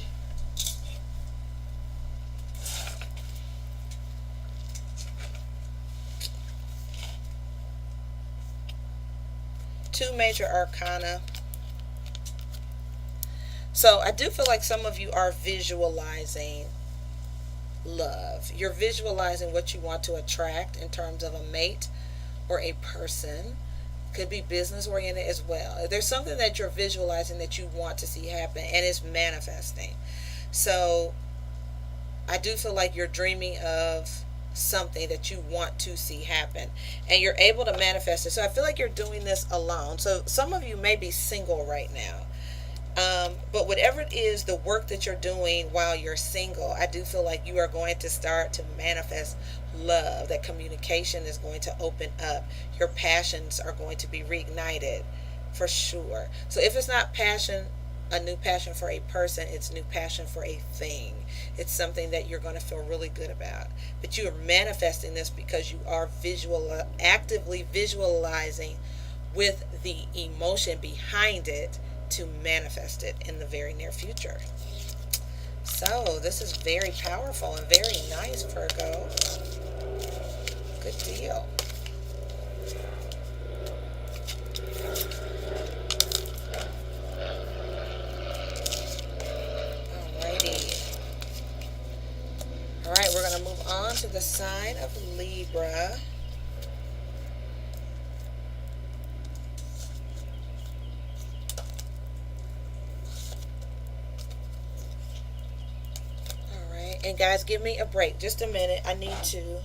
Two major arcana. So I do feel like some of you are visualizing love. You're visualizing what you want to attract in terms of a mate or a person. Could be business oriented as well. There's something that you're visualizing that you want to see happen, and it's manifesting. So I do feel like you're dreaming of something that you want to see happen, and you're able to manifest it. So I feel like you're doing this alone. So some of you may be single right now. But whatever it is, the work that you're doing while you're single, I do feel like you are going to start to manifest love. That communication is going to open up. Your passions are going to be reignited for sure. So if it's not passion, a new passion for a person, it's new passion for a thing. It's something that you're going to feel really good about. But you are manifesting this because you are actively visualizing with the emotion behind it to manifest it in the very near future. So this is very powerful and very nice, Virgo. Good deal. Alrighty. Alright, we're going to move on to the sign of Libra. And guys, give me a break. Just a minute. I need to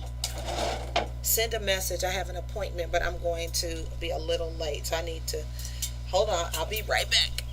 send a message. I have an appointment, but I'm going to be a little late. So I need to hold on. I'll be right back.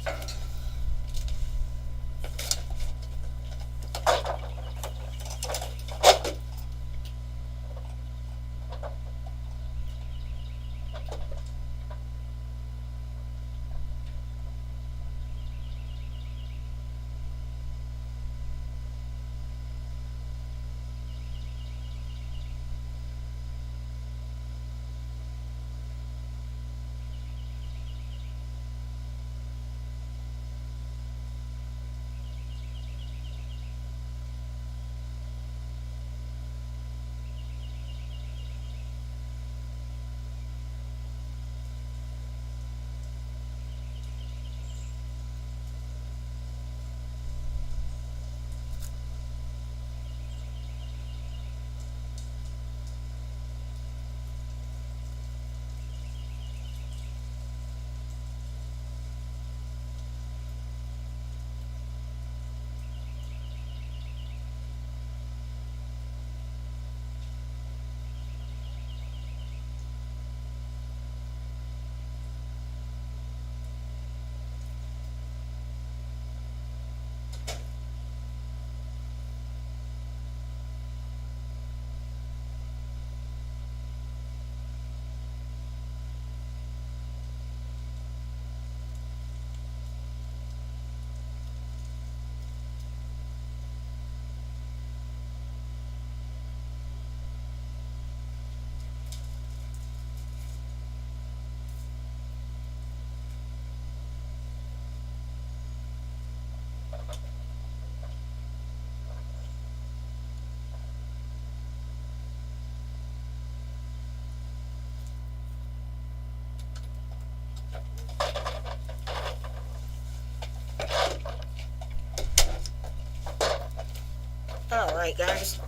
All right, guys.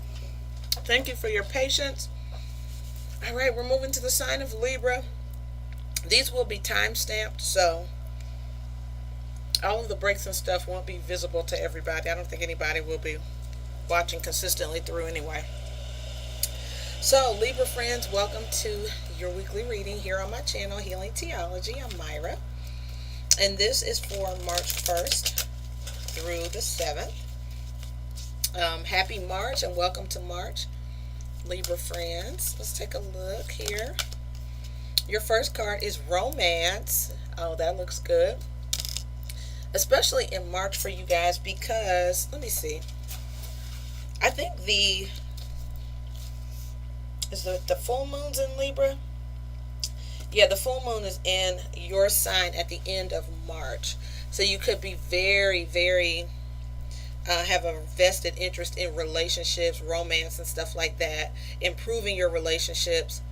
Thank you for your patience. All right, we're moving to the sign of Libra. These will be time stamped, so all of the breaks and stuff won't be visible to everybody. I don't think anybody will be watching consistently through anyway. So, Libra friends, welcome to your weekly reading here on my channel, Healing Theology. I'm Myra, and this is for March 1st through the 7th. Happy March and welcome to March, Libra friends. Let's take a look here. Your first card is Romance. Oh, that looks good. Especially in March for you guys because, let me see. I think the full moon's in Libra? Yeah, the full moon is in your sign at the end of March. So you could be very, very have a vested interest in relationships, romance, and stuff like that, improving your relationships.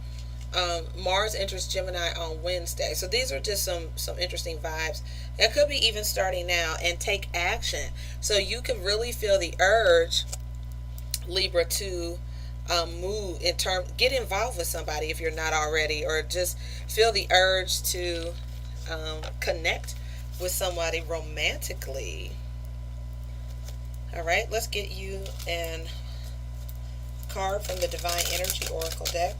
Mars enters Gemini on Wednesday. So these are just some interesting vibes. That could be even starting now and take action. So you can really feel the urge, Libra, to move in term, get involved with somebody if you're not already, or just feel the urge to connect with somebody romantically. All right, let's get you a card from the Divine Energy Oracle deck.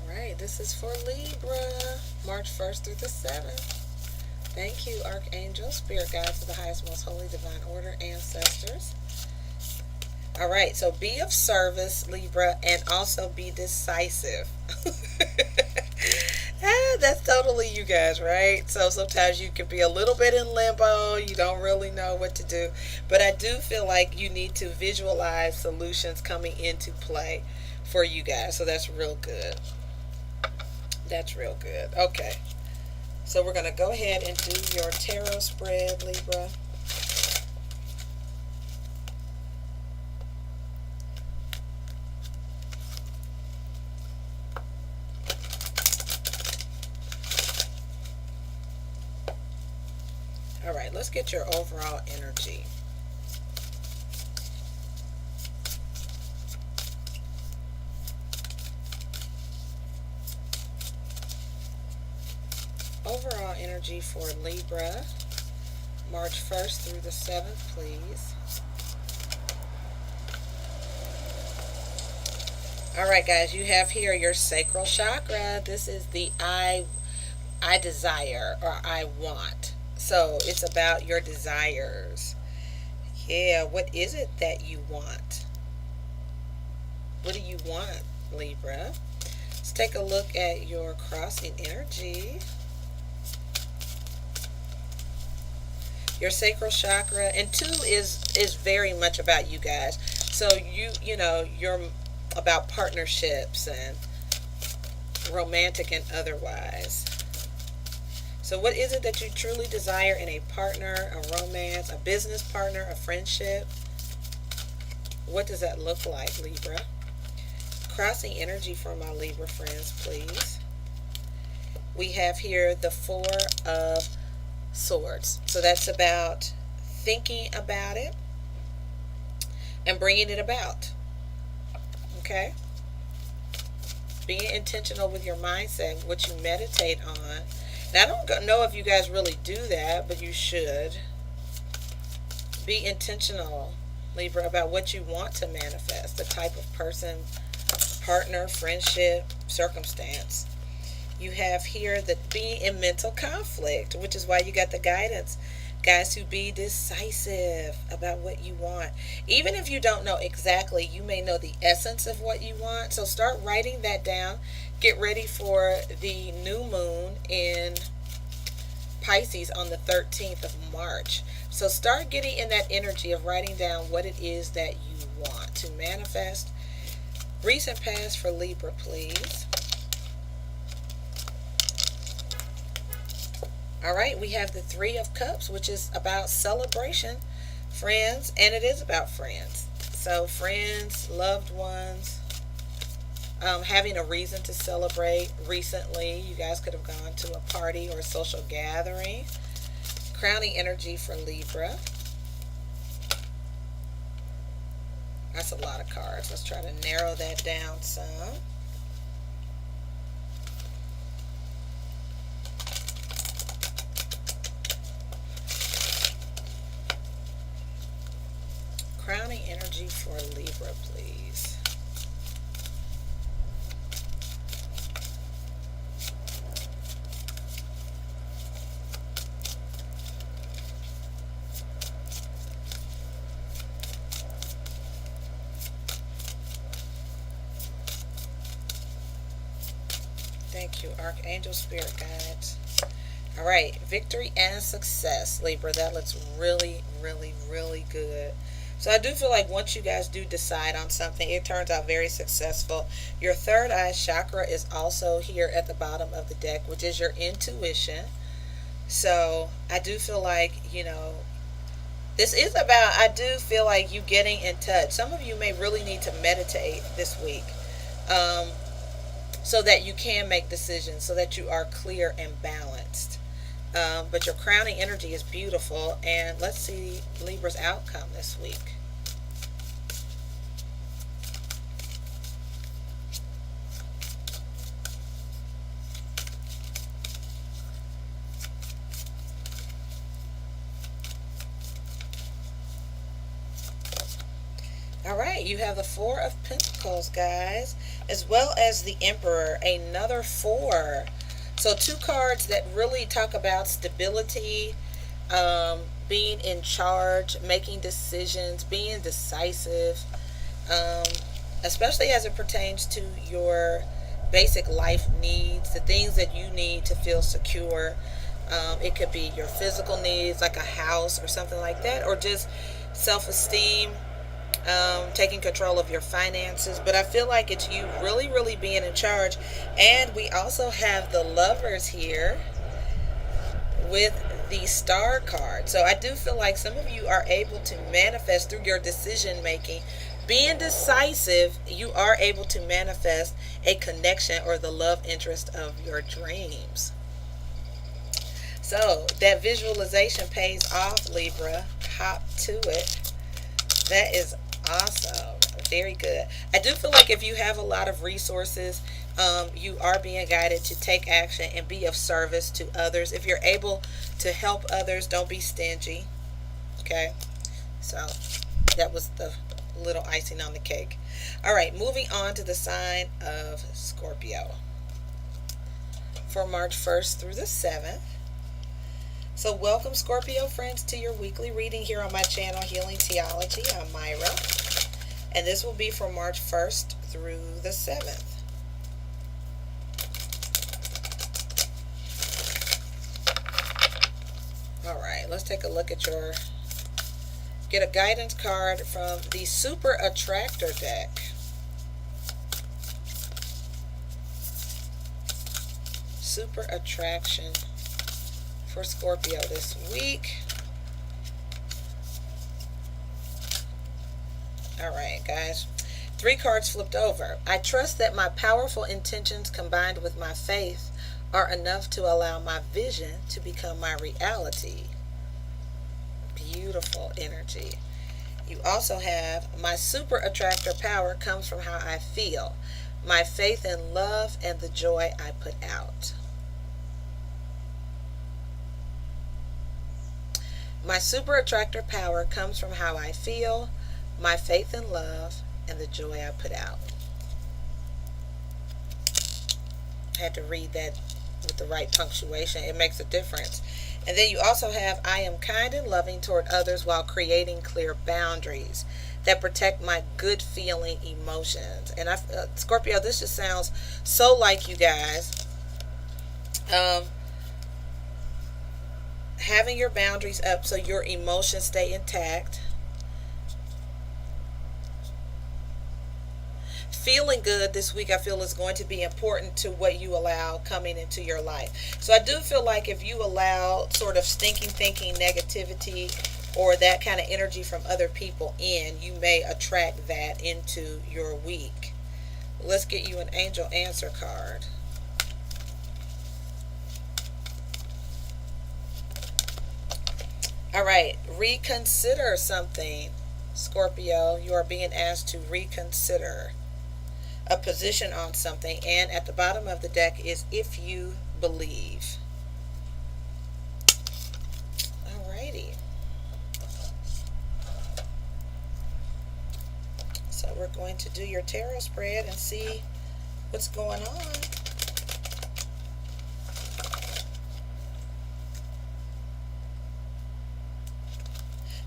All right, this is for Libra, March 1st through the 7th. Thank you, Archangel, Spirit Guides of the highest, most holy, divine order, ancestors. All right, so be of service, Libra, and also be decisive. That's totally you guys, right? So sometimes you can be a little bit in limbo. You don't really know what to do. But I do feel like you need to visualize solutions coming into play for you guys. So that's real good. That's real good. Okay. So we're going to go ahead and do your tarot spread, Libra. All right, let's get your overall energy. Overall energy for Libra, March 1st through the 7th, please. All right, guys, you have here your sacral chakra. This is the I desire, or I want. So it's about your desires. Yeah, what is it that you want? What do you want, Libra? Let's take a look at your crossing energy. Your sacral chakra, and 2 is very much about you guys. So you're about partnerships and romantic and otherwise. So what is it that you truly desire in a partner, a romance, a business partner, a friendship? What does that look like, Libra? Crossing energy for my Libra friends, please. We have here the 4 of Swords. So that's about thinking about it and bringing it about. Okay? Being intentional with your mindset, what you meditate on. Now, I don't know if you guys really do that, but you should. Be intentional, Libra, about what you want to manifest, the type of person, partner, friendship, circumstance. You have here that be in mental conflict, which is why you got the guidance, guys, to be decisive about what you want. Even if you don't know exactly, you may know the essence of what you want. So start writing that down. Get ready for the new moon in Pisces on the 13th of March. So start getting in that energy of writing down what it is that you want to manifest. Recent past for Libra, please. All right, we have the 3 of Cups, which is about celebration, friends, and it is about friends. So friends, loved ones, having a reason to celebrate. Recently, you guys could have gone to a party or a social gathering. Crowning energy for Libra. That's a lot of cards. Let's try to narrow that down some. Crowning energy for Libra, please. Thank you, Archangel Spirit Guides. All right, victory and success, Libra. That looks really, really, really good. So I do feel like once you guys do decide on something, it turns out very successful. Your third eye chakra is also here at the bottom of the deck, which is your intuition. So I do feel like, this is about, I do feel like you getting in touch. Some of you may really need to meditate this week. So that you can make decisions, so that you are clear and balanced. But your crowning energy is beautiful, and let's see Libra's outcome this week. All right, you have the Four of Pentacles, guys, as well as the Emperor, another 4. So 2 cards that really talk about stability, being in charge, making decisions, being decisive, especially as it pertains to your basic life needs, the things that you need to feel secure. It could be your physical needs, like a house or something like that, or just self-esteem, taking control of your finances. But I feel like it's you really, really being in charge. And we also have the Lovers here with the Star card. So I do feel like some of you are able to manifest through your decision making. Being decisive, you are able to manifest a connection or the love interest of your dreams. So that visualization pays off, Libra. Hop to it. That is awesome. Very good. I do feel like if you have a lot of resources, you are being guided to take action and be of service to others. If you're able to help others, don't be stingy. Okay? So that was the little icing on the cake. All right, moving on to the sign of Scorpio for March 1st through the 7th. So welcome, Scorpio friends, to your weekly reading here on my channel, Healing Theology. I'm MiraRaye, and this will be from March 1st through the 7th. All right, let's take a look at get a guidance card from the Super Attractor deck. Super Attraction for Scorpio this week. All right, guys. 3 cards flipped over. I trust that my powerful intentions combined with my faith are enough to allow my vision to become my reality. Beautiful energy. You also have my super attractor power comes from how I feel, my faith in love, and the joy I put out. My super attractor power comes from how I feel, my faith in love, and the joy I put out. I had to read that with the right punctuation. It makes a difference. And then you also have, I am kind and loving toward others while creating clear boundaries that protect my good feeling emotions. And Scorpio, this just sounds so like you guys. Having your boundaries up so your emotions stay intact. Feeling good this week, I feel, is going to be important to what you allow coming into your life. So I do feel like if you allow sort of stinking thinking, negativity, or that kind of energy from other people in, you may attract that into your week. Let's get you an angel answer card. All right, reconsider something. Scorpio, you are being asked to reconsider a position on something. And at the bottom of the deck is if you believe. Alrighty. So we're going to do your tarot spread and see what's going on.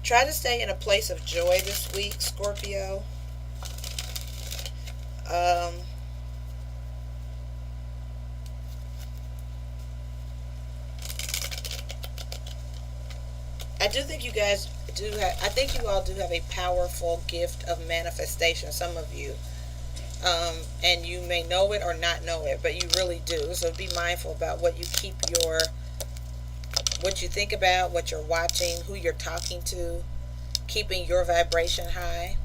Try to stay in a place of joy this week, Scorpio. I do think you guys do have, I think you all do have a powerful gift of manifestation, some of you. And you may know it or not know it, but you really do. So be mindful about what you keep your, what you think about, what you're watching, who you're talking to, keeping your vibration high.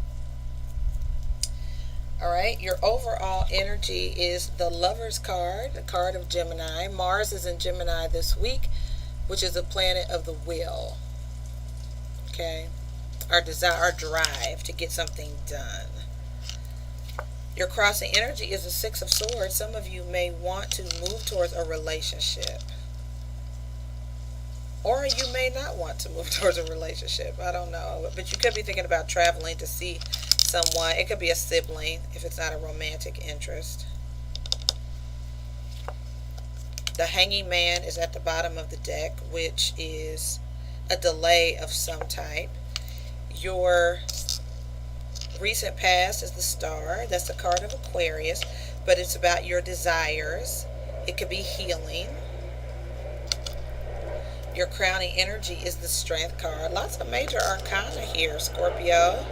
All right, your overall energy is the Lover's card, the card of Gemini. Mars is in Gemini this week, which is a planet of the will. Okay, our desire, our drive to get something done. Your crossing energy is the Six of Swords. Some of you may want to move towards a relationship. Or you may not want to move towards a relationship. I don't know. But you could be thinking about traveling to see someone. It could be a sibling if it's not a romantic interest. The Hanging Man is at the bottom of the deck, which is a delay of some type. Your recent past is the Star. That's the card of Aquarius. But it's about your desires. It could be healing. Your crowning energy is the Strength card. Lots of major arcana here, Scorpio.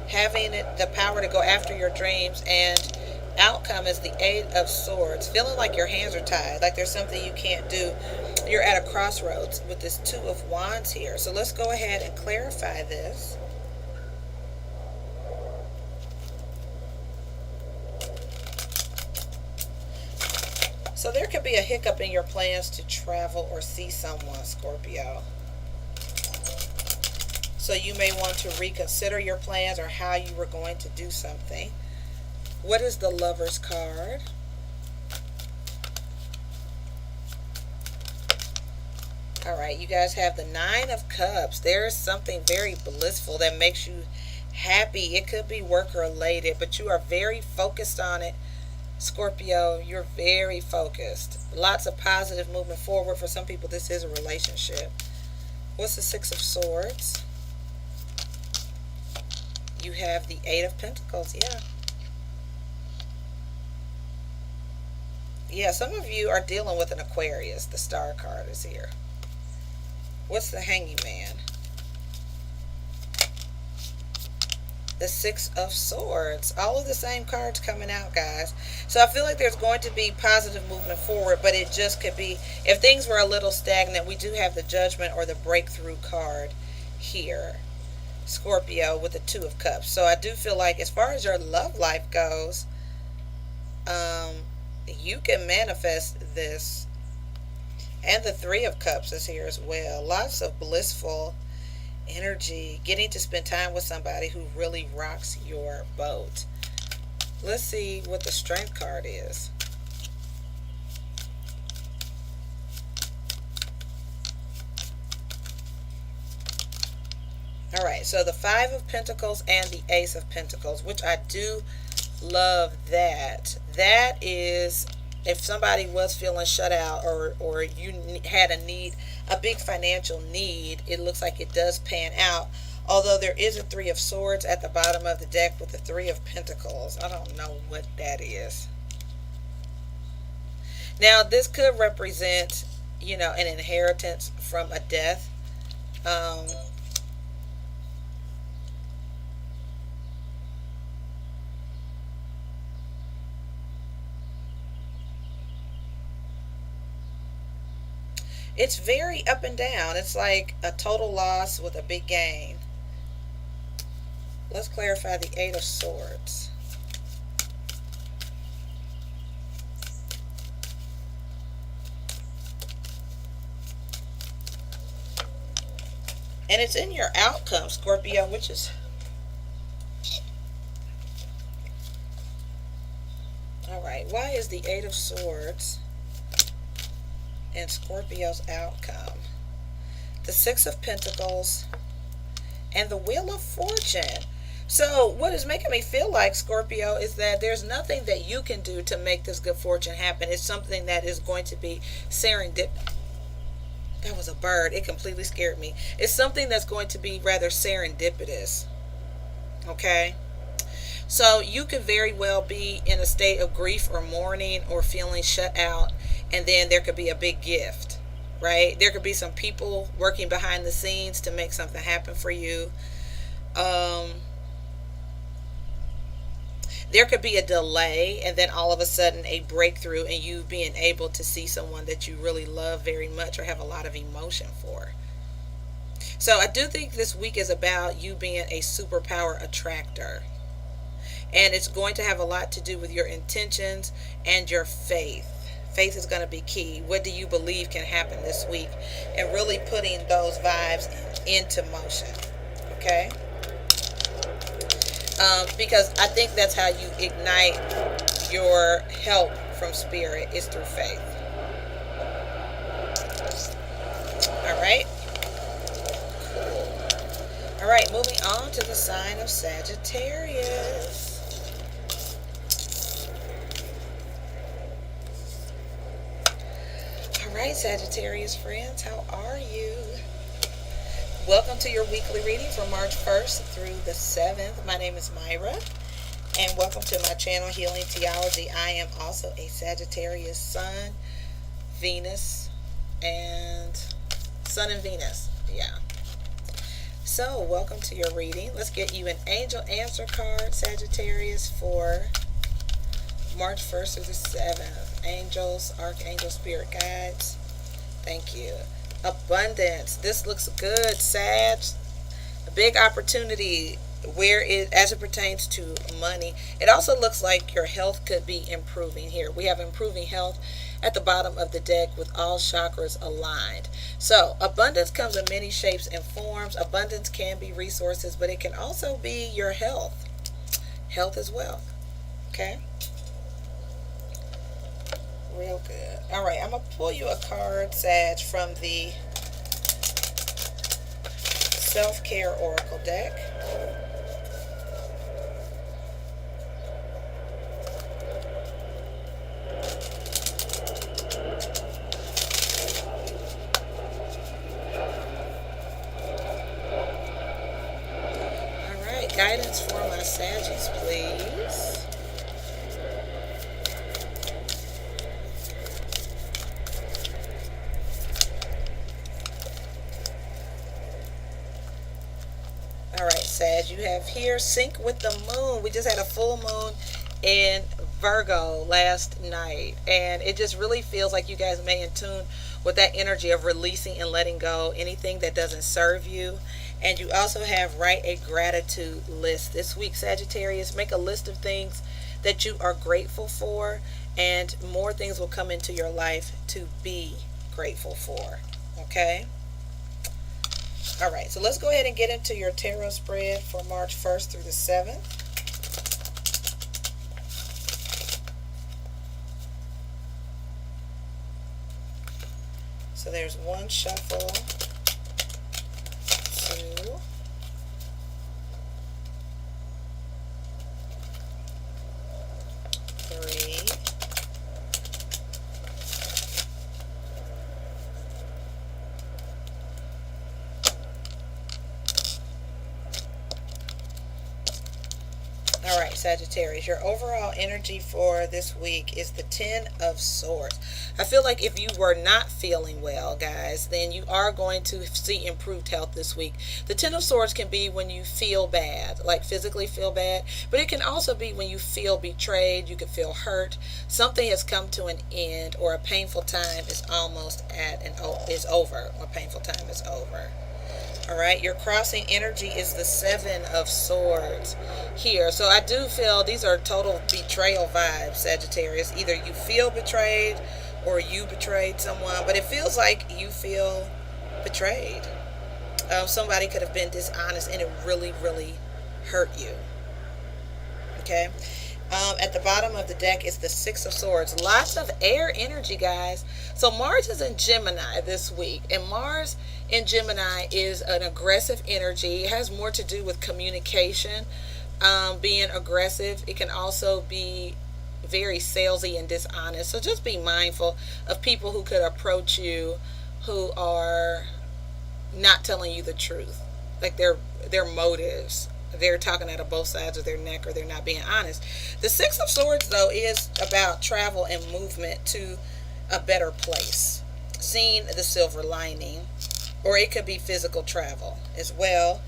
Having the power to go after your dreams, and outcome is the Eight of Swords. Feeling like your hands are tied, like there's something you can't do. You're at a crossroads with this Two of Wands here. So let's go ahead and clarify this. So there could be a hiccup in your plans to travel or see someone, Scorpio. So you may want to reconsider your plans or how you were going to do something. What is the Lover's card? All right, you guys have the Nine of Cups. There is something very blissful that makes you happy. It could be work related, but you are very focused on it. Scorpio, you're very focused. Lots of positive movement forward. For some people, this is a relationship. What's the Six of Swords? You have the Eight of Pentacles. Yeah, some of you are dealing with an Aquarius. The Star card is here. What's the Hanging Man? The Six of Swords. All of the same cards coming out, guys. So I feel like there's going to be positive movement forward, but it just could be, if things were a little stagnant, we do have the Judgment or the Breakthrough card here, Scorpio, with the Two of Cups. So I do feel like as far as your love life goes, you can manifest this. And the Three of Cups is here as well. Lots of blissful energy, getting to spend time with somebody who really rocks your boat. Let's see what the Strength card is. All right, so the Five of Pentacles and the Ace of Pentacles, which I do love that. That is, if somebody was feeling shut out, or you had a need, a big financial need, it looks like it does pan out. Although there is a Three of Swords at the bottom of the deck with the Three of Pentacles. I don't know what that is. Now, this could represent, you know, an inheritance from a death. It's very up and down. It's like a total loss with a big gain. Let's clarify the Eight of Swords. And it's in your outcome, Scorpio, which is... Alright, why is the Eight of Swords in Scorpio's outcome? The Six of Pentacles and the Wheel of Fortune. So what is making me feel like, Scorpio, is that there's nothing that you can do to make this good fortune happen. It's something that is going to be serendipitous. That was a bird. It completely scared me. It's something that's going to be rather serendipitous. Okay? So you could very well be in a state of grief or mourning or feeling shut out, and then there could be a big gift, right? There could be some people working behind the scenes to make something happen for you. There could be a delay and then all of a sudden a breakthrough, and you being able to see someone that you really love very much or have a lot of emotion for. So I do think this week is about you being a superpower attractor. And it's going to have a lot to do with your intentions and your faith. Faith is going to be key. What do you believe can happen this week? And really putting those vibes into motion. Okay? Because I think that's how you ignite your help from spirit, is through faith. Alright? Cool. Alright, moving on to the sign of Sagittarius. Alright, Sagittarius friends, how are you? Welcome to your weekly reading for March 1st through the 7th. My name is MiraRaye, and welcome to my channel, Healing Theology. I am also a Sagittarius Sun, Venus, and Sun and Venus. Yeah. So, welcome to your reading. Let's get you an angel answer card, Sagittarius, for March 1st through the 7th. Angels, archangel, spirit guides. Thank you. Abundance. This looks good, Sag. A big opportunity as it pertains to money. It also looks like your health could be improving here. We have improving health at the bottom of the deck with all chakras aligned. So abundance comes in many shapes and forms. Abundance can be resources, but it can also be your health. Health is wealth. Okay? Real good. All right, I'm going to pull you a card, Sag, from the Self-Care Oracle deck. All right, guidance for my Saggies, please. Alright, Sag, you have here sync with the moon. We just had a full moon in Virgo last night, and it just really feels like you guys may in tune with that energy of releasing and letting go anything that doesn't serve you. And you also have write a gratitude list this week, Sagittarius. Make a list of things that you are grateful for, and more things will come into your life to be grateful for. Okay? All right, so let's go ahead and get into your tarot spread for March 1st through the 7th. So there's one shuffle, 2, 3, 4. All right, Sagittarius, your overall energy for this week is the 10 of Swords. I feel like if you were not feeling well, guys, then you are going to see improved health this week. The 10 of Swords can be when you feel bad, like physically feel bad, but it can also be when you feel betrayed, you can feel hurt, something has come to an end, or a painful time is almost is over, or painful time is over. All right, your crossing energy is the 7 of Swords here. So I do feel these are total betrayal vibes, Sagittarius. Either you feel betrayed or you betrayed someone, but it feels like you feel betrayed. Somebody could have been dishonest and it really, really hurt you. Okay. At the bottom of the deck is the Six of Swords. Lots of air energy, guys. So Mars is in Gemini this week. And Mars in Gemini is an aggressive energy. It has more to do with communication, being aggressive. It can also be very salesy and dishonest. So just be mindful of people who could approach you who are not telling you the truth. Like their motives. They're talking out of both sides of their neck, or they're not being honest. The Six of Swords, though, is about travel and movement to a better place. Seeing the silver lining. Or it could be physical travel as well.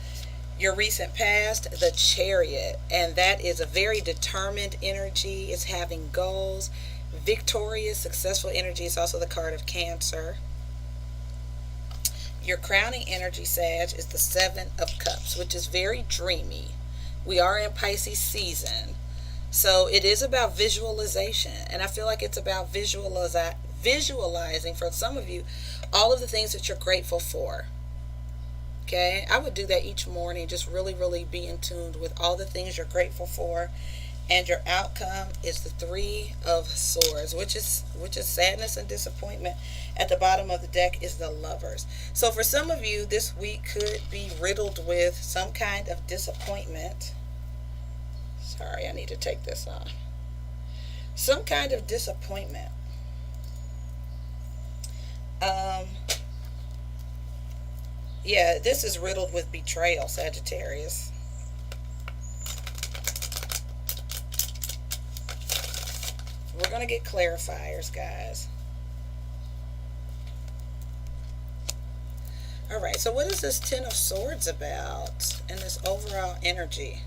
Your recent past, the Chariot. And that is a very determined energy. It's having goals. Victorious, successful energy. It's also the card of Cancer. Your crowning energy, Sag, is the Seven of Cups, which is very dreamy. We are in Pisces season. So it is about visualization. And I feel like it's about visualizing, for some of you, all of the things that you're grateful for. Okay? I would do that each morning. Just really, really be in tune with all the things you're grateful for. And your outcome is the Three of Swords, which is sadness and disappointment. At the bottom of the deck is the Lovers. So for some of you, this week could be riddled with some kind of disappointment. Sorry, I need to take this off. Some kind of disappointment. Yeah, this is riddled with betrayal, Sagittarius. We're going to get clarifiers, guys. All right, so what is this Ten of Swords about in this overall energy?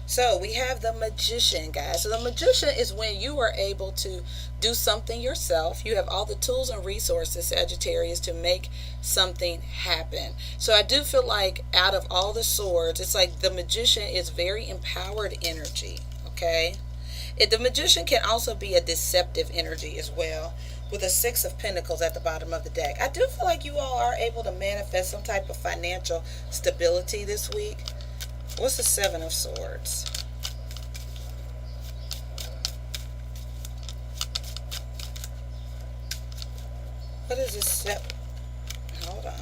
So we have the Magician, guys. So the Magician is when you are able to do something yourself. You have all the tools and resources, Sagittarius, to make something happen. So I do feel like out of all the swords, it's like the Magician is very empowered energy, okay? The Magician can also be a deceptive energy as well, with a Six of Pentacles at the bottom of the deck. I do feel like you all are able to manifest some type of financial stability this week. What's the Seven of Swords? What is this? Hold on.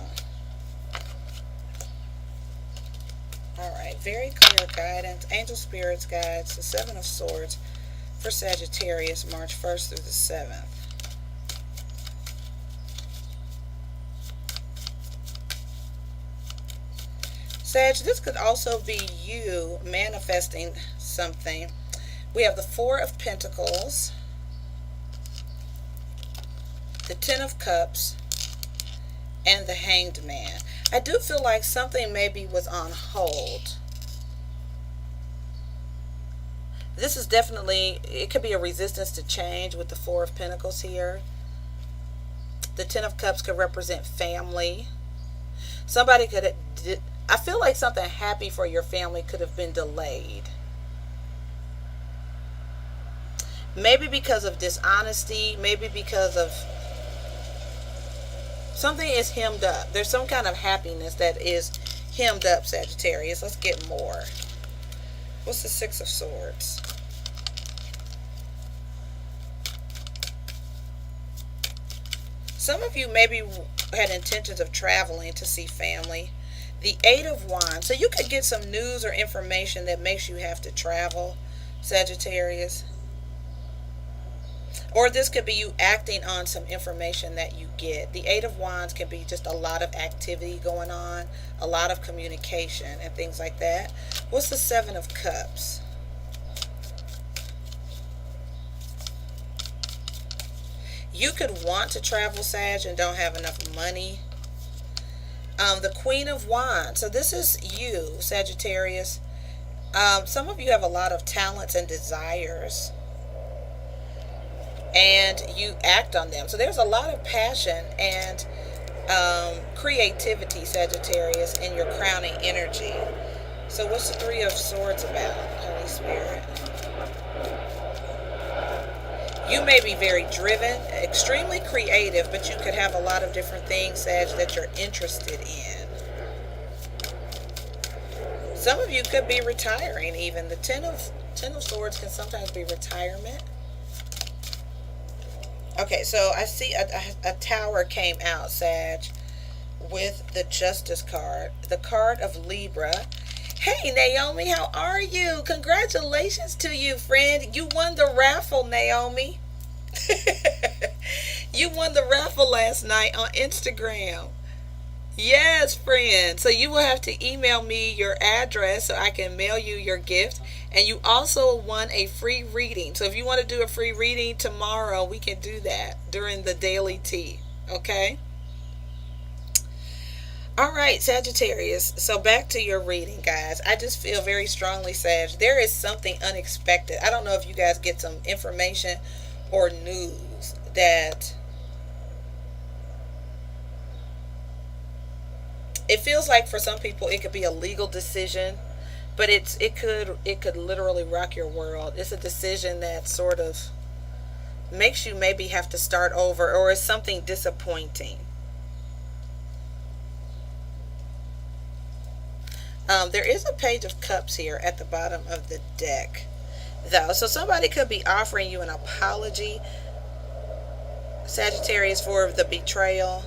All right, very clear guidance. Angel spirits guides, the Seven of Swords for Sagittarius, March 1st through the 7th. Sag, this could also be you manifesting something. We have the Four of Pentacles, the Ten of Cups, and the Hanged Man. I do feel like something maybe was on hold. This is definitely, it could be a resistance to change with the Four of Pentacles here. The Ten of Cups could represent family. Somebody could, I feel like something happy for your family could have been delayed. Maybe because of dishonesty, maybe because of something is hemmed up. There's some kind of happiness that is hemmed up, Sagittarius. Let's get more. What's the Six of Swords? Some of you maybe had intentions of traveling to see family. The Eight of Wands. So you could get some news or information that makes you have to travel, Sagittarius. Or this could be you acting on some information that you get. The Eight of Wands can be just a lot of activity going on, a lot of communication and things like that. What's the Seven of Cups? You could want to travel, Sag, and don't have enough money. The Queen of Wands. So this is you, Sagittarius. Some of you have a lot of talents and desires, and you act on them. So there's a lot of passion and creativity, Sagittarius, in your crowning energy. So what's the Three of Swords about, Holy Spirit? You may be very driven, extremely creative, but you could have a lot of different things, Sag, that you're interested in. Some of you could be retiring even. The Ten of Swords can sometimes be retirement. Okay, so I see a tower came out, Sag, with the Justice card. The card of Libra. Hey, Naomi, how are you? Congratulations to you, friend. You won the raffle, Naomi. You won the raffle last night on Instagram. Yes, friend. So you will have to email me your address so I can mail you your gift. And you also won a free reading. So if you want to do a free reading tomorrow, we can do that during the daily tea. Okay? All right, Sagittarius. So back to your reading, guys. I just feel very strongly, Sag. There is something unexpected. I don't know if you guys get some information or news that it feels like for some people it could be a legal decision, but it could literally rock your world. It's a decision that sort of makes you maybe have to start over, or is something disappointing. There is a Page of Cups here at the bottom of the deck, though. So somebody could be offering you an apology, Sagittarius, for the betrayal.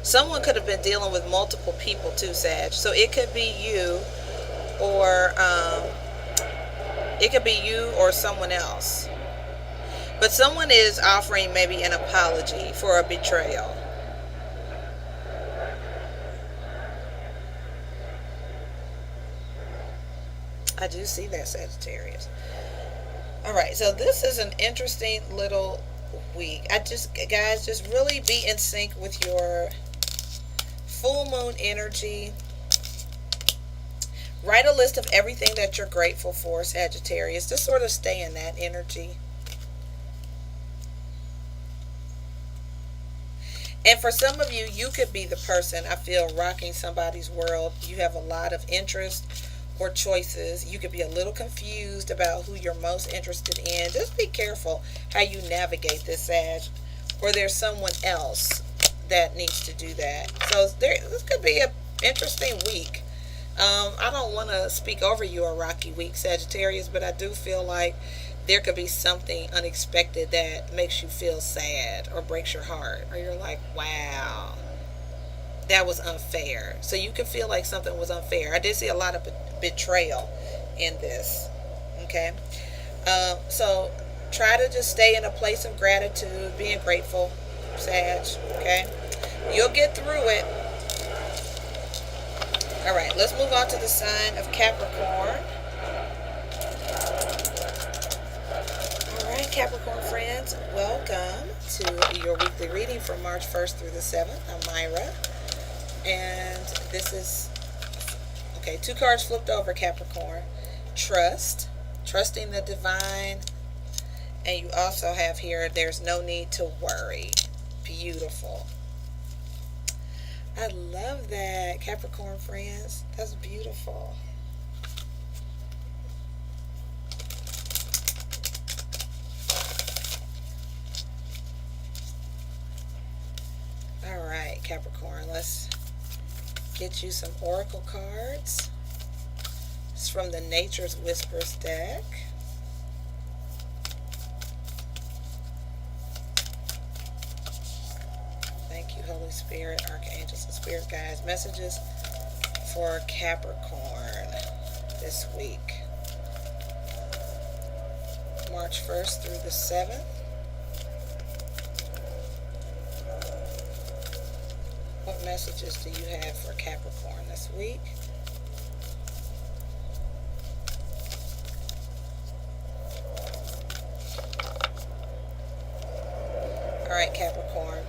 Someone could have been dealing with multiple people too, Sag. So it could be you, or someone else. But someone is offering maybe an apology for a betrayal. I do see that, Sagittarius. All right, so this is an interesting little week. Guys, just really be in sync with your full moon energy. Write a list of everything that you're grateful for, Sagittarius. Just sort of stay in that energy. And for some of you, you could be the person, I feel, rocking somebody's world. You have a lot of interest or choices. You could be a little confused about who you're most interested in. Just be careful how you navigate this, Sag. Or there's someone else that needs to do that. So this could be an interesting week. I don't want to speak over you a rocky week, Sagittarius, but I do feel like there could be something unexpected that makes you feel sad or breaks your heart. Or you're like, wow, that was unfair. So you can feel like something was unfair. I did see a lot of betrayal in this. Okay. So try to just stay in a place of gratitude, being grateful, Sag. Okay. You'll get through it. All right. Let's move on to the sign of Capricorn. All right, Capricorn friends, welcome to your weekly reading for March 1st through the 7th. I'm MiraRaye. And this is, okay, 2 cards flipped over, Capricorn. Trusting the divine. And you also have here, there's no need to worry. Beautiful. I love that, Capricorn friends. That's beautiful. All right, Capricorn, let's get you some oracle cards. It's from the Nature's Whispers deck. Thank you, Holy Spirit, archangels, and spirit guides. Messages for Capricorn this week, March 1st through the 7th. What messages do you have for Capricorn this week? All right, Capricorn.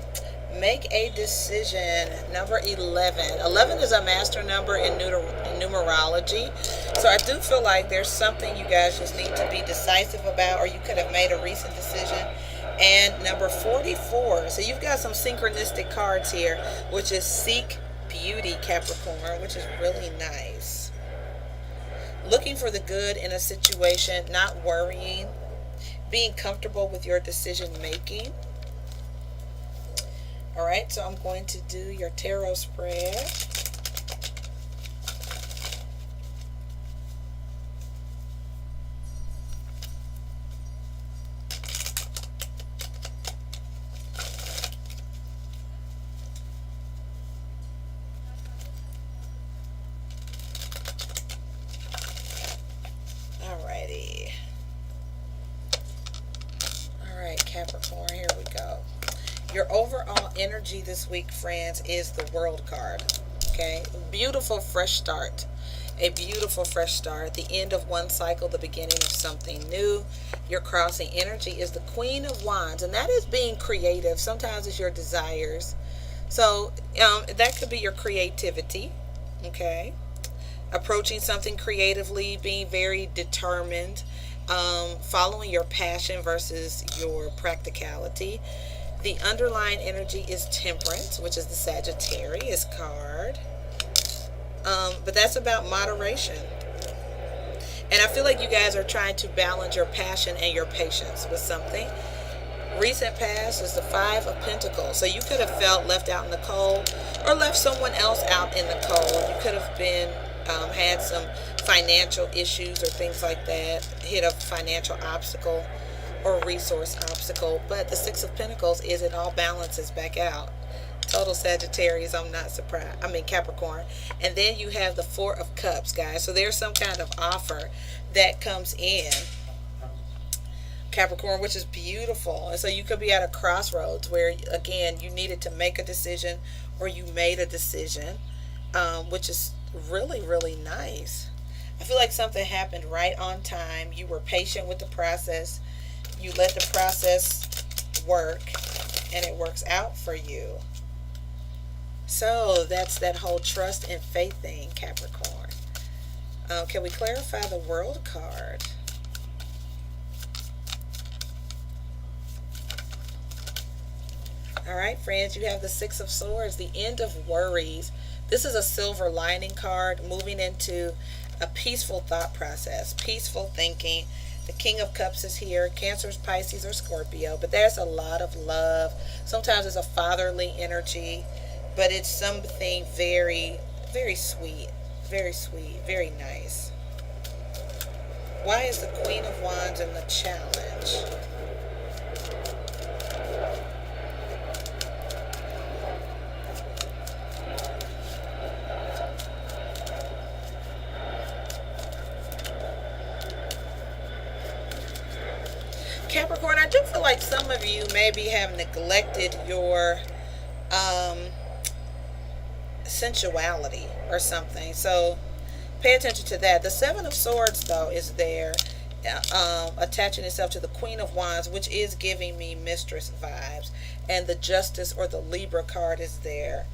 Make a decision. Number 11. 11 is a master number in numerology. So I do feel like there's something you guys just need to be decisive about, or you could have made a recent decision. And number 44. So you've got some synchronistic cards here, which is Seek Beauty, Capricorn, which is really nice. Looking for the good in a situation, not worrying, being comfortable with your decision making. All right, so I'm going to do your tarot spread. energy this week, friends, is the World card. Okay, beautiful fresh start. A beautiful fresh start. The end of one cycle, the beginning of something new. Your crossing energy is the Queen of Wands, and that is being creative. Sometimes it's your desires. So that could be your creativity. Okay, approaching something creatively, being very determined, following your passion versus your practicality. The underlying energy is Temperance, which is the Sagittarius card. But that's about moderation. And I feel like you guys are trying to balance your passion and your patience with something. Recent past is the Five of Pentacles. So you could have felt left out in the cold or left someone else out in the cold. You could have been had some financial issues or things like that, hit a financial obstacle or resource obstacle. But the Six of Pentacles is it all balances back out. Total Sagittarius, I'm not surprised. I mean Capricorn. And then you have the Four of Cups, guys. So there's some kind of offer that comes in, Capricorn, which is beautiful. And so you could be at a crossroads where, again, you needed to make a decision or you made a decision, which is really, really nice. I feel like something happened right on time. You were patient with the process. You let the process work, and it works out for you. So that's that whole trust and faith thing, Capricorn. Can we clarify the World card? All right, friends, you have the Six of Swords, the end of worries. This is a silver lining card, moving into a peaceful thought process, peaceful thinking. The King of Cups is here. Cancers, Pisces, or Scorpio. But there's a lot of love. Sometimes it's a fatherly energy, but it's something very, very sweet. Very sweet. Very nice. Why is the Queen of Wands in the challenge? Capricorn, I do feel like some of you maybe have neglected your sensuality or something. So pay attention to that. The Seven of Swords, though, is there, attaching itself to the Queen of Wands, which is giving me mistress vibes. And the Justice or the Libra card is there.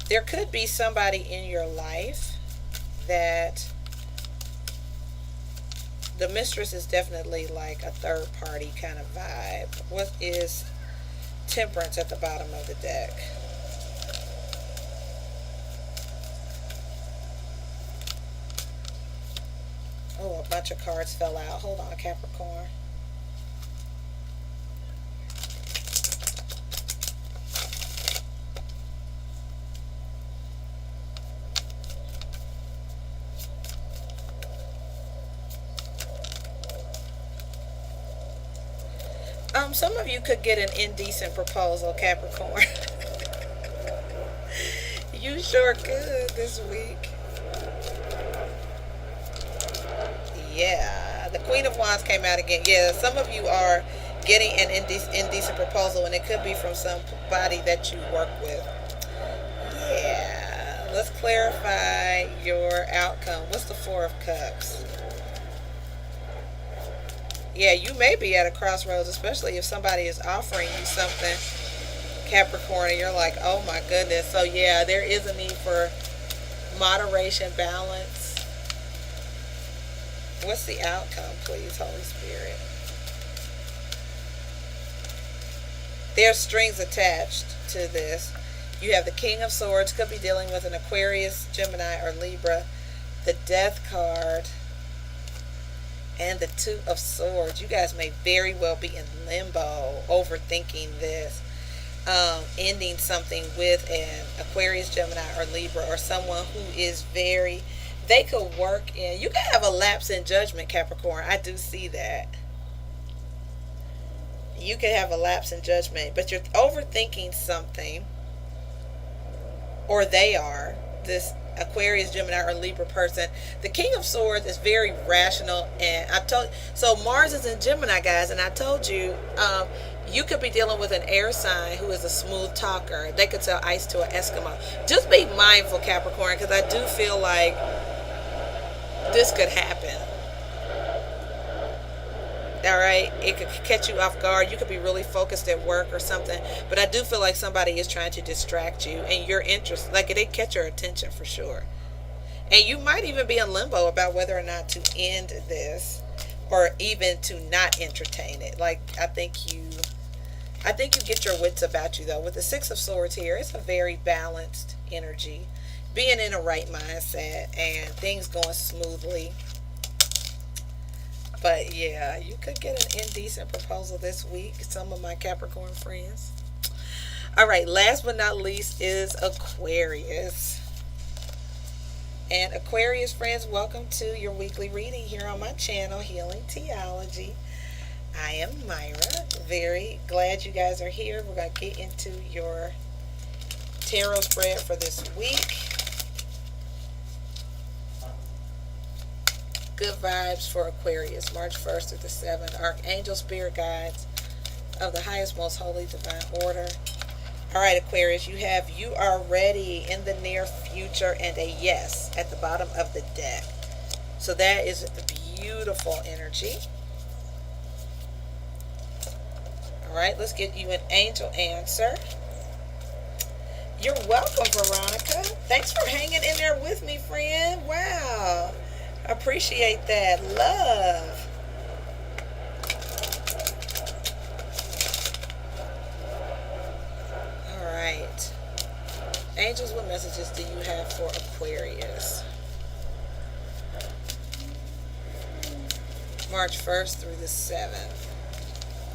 There could be somebody in your life that the mistress is definitely like a third party kind of vibe. What is Temperance at the bottom of the deck? Oh, a bunch of cards fell out. Hold on, Capricorn. Some of you could get an indecent proposal, Capricorn. You sure could this week. Yeah, the Queen of Wands came out again. Yeah, some of you are getting an indecent proposal, and it could be from somebody that you work with. Yeah, let's clarify your outcome. What's the Four of Cups? Yeah, you may be at a crossroads, especially if somebody is offering you something, Capricorn, and you're like, oh my goodness. So yeah, there is a need for moderation, balance. What's the outcome, please, Holy Spirit? There's strings attached to this. You have the King of Swords, could be dealing with an Aquarius, Gemini, or Libra. The Death card. And the Two of Swords. You guys may very well be in limbo, overthinking this, ending something with an Aquarius, Gemini, or Libra, or someone who is very, they could work in, you could have a lapse in judgment, Capricorn. I do see that. You could have a lapse in judgment, but you're overthinking something, or they are, this Aquarius, Gemini, or Libra person. The King of Swords is very rational, and so Mars is in Gemini, guys, and I told you, you could be dealing with an air sign who is a smooth talker. They could sell ice to an Eskimo. Just be mindful, Capricorn, because I do feel like this could happen. All right, it could catch you off guard. You could be really focused at work or something, but I do feel like somebody is trying to distract you, and your interest, like they catch your attention for sure. And you might even be in limbo about whether or not to end this, or even to not entertain it. Like I think you get your wits about you though. With the Six of Swords here, it's a very balanced energy, being in a right mindset and things going smoothly. But yeah, you could get an indecent proposal this week, some of my Capricorn friends. All right, last but not least is Aquarius. And Aquarius friends, welcome to your weekly reading here on my channel, Healing Theology. I am Myra. Very glad you guys are here. We're going to get into your tarot spread for this week. Good vibes for Aquarius, March 1st through the 7th. Archangel spirit guides of the highest, most holy, divine order. All right, Aquarius, you are ready in the near future and a yes at the bottom of the deck. So that is beautiful energy. All right, let's get you an angel answer. You're welcome, Veronica. Thanks for hanging in there with me, friend. Wow. Appreciate that. Love. All right. Angels, what messages do you have for Aquarius? March 1st through the 7th.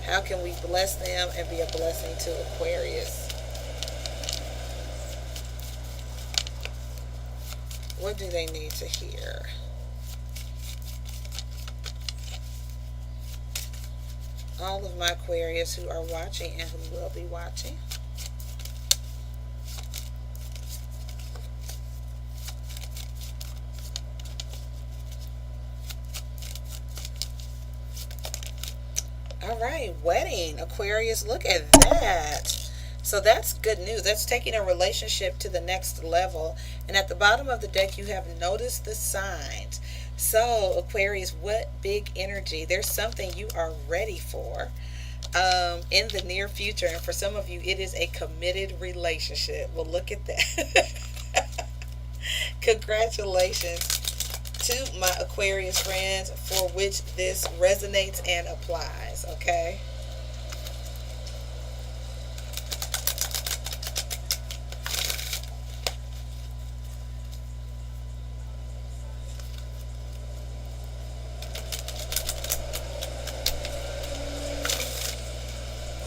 How can we bless them and be a blessing to Aquarius? What do they need to hear? All of my Aquarius who are watching and who will be watching. All right, wedding, Aquarius, look at that. So that's good news. That's taking a relationship to the next level. And at the bottom of the deck, you have noticed the signs. So, Aquarius, what big energy. There's something you are ready for in the near future. And for some of you, it is a committed relationship. Well, look at that. Congratulations to my Aquarius friends for which this resonates and applies, okay?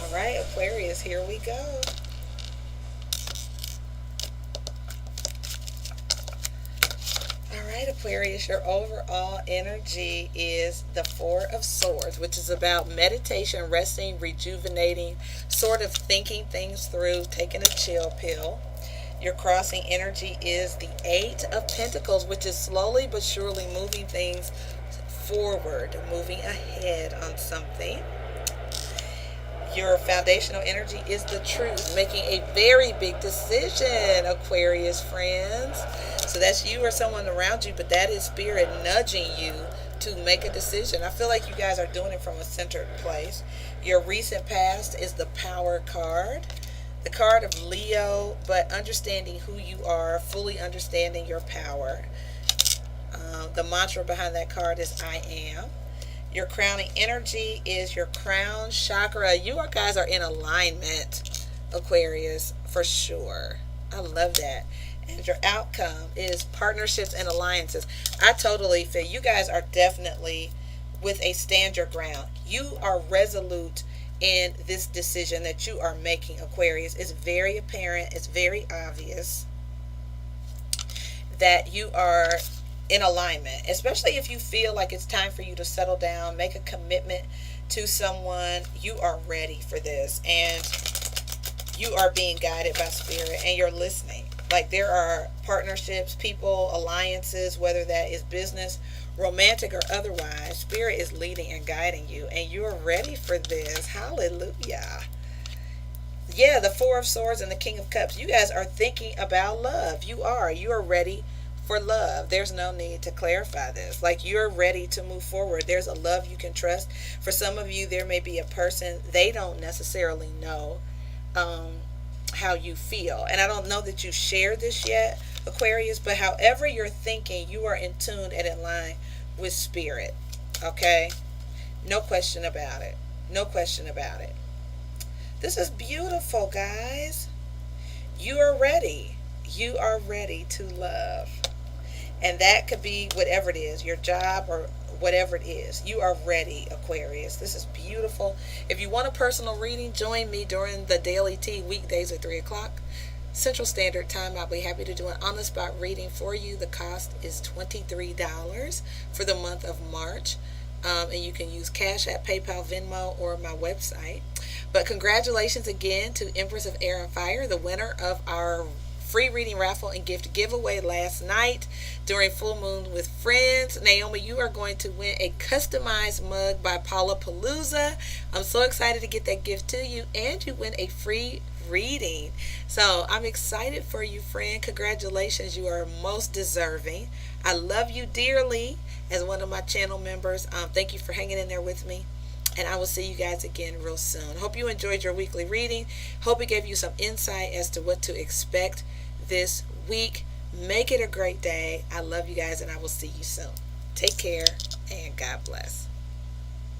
All right, Aquarius, here we go. Aquarius, your overall energy is the Four of Swords, which is about meditation, resting, rejuvenating, sort of thinking things through, taking a chill pill. Your crossing energy is the Eight of Pentacles, which is slowly but surely moving things forward, moving ahead on something. Your foundational energy is the Truth, making a very big decision, Aquarius friends. So that's you or someone around you, but that is Spirit nudging you to make a decision. I feel like you guys are doing it from a centered place. Your recent past is the Power card, the card of Leo, but understanding who you are, fully understanding your power. The mantra behind that card is I am. Your crowning energy is your crown chakra. You guys are in alignment, Aquarius, for sure. I love that. And your outcome is partnerships and alliances. I totally feel you guys are definitely with a stand your ground. You are resolute in this decision that you are making, Aquarius. It's very apparent. It's very obvious that you are in alignment, especially if you feel like it's time for you to settle down, make a commitment to someone. You are ready for this, and you are being guided by Spirit, and you're listening. Like there are partnerships, people, alliances, whether that is business, romantic, or otherwise. Spirit is leading and guiding you, and you're ready for this. Hallelujah. Yeah, the Four of Swords and the King of Cups. You guys are thinking about love. You are. You are ready for love. There's no need to clarify this. Like you're ready to move forward. There's a love you can trust. For some of you, there may be a person, they don't necessarily know um, how you feel. And I don't know that you share this yet, Aquarius, but however you're thinking, you are in tune and in line with spirit. Okay? No question about it. No question about it. This is beautiful, guys. You are ready. You are ready to love. And that could be whatever it is, your job or whatever it is. You are ready, Aquarius. This is beautiful. If you want a personal reading, join me during the Daily Tea weekdays at 3 o'clock Central Standard Time. I'll be happy to do an on-the-spot reading for you. The cost is $23 for the month of March. And you can use Cash App, PayPal, Venmo, or my website. But congratulations again to Empress of Air and Fire, the winner of our free reading raffle and gift giveaway last night during Full Moon with Friends. Naomi, you are going to win a customized mug by Paula Palooza. I'm so excited to get that gift to you, and you win a free reading. So I'm excited for you, friend. Congratulations. You are most deserving. I love you dearly as one of my channel members. Thank you for hanging in there with me. And I will see you guys again real soon. Hope you enjoyed your weekly reading. Hope it gave you some insight as to what to expect this week. Make it a great day. I love you guys, and I will see you soon. Take care, and God bless.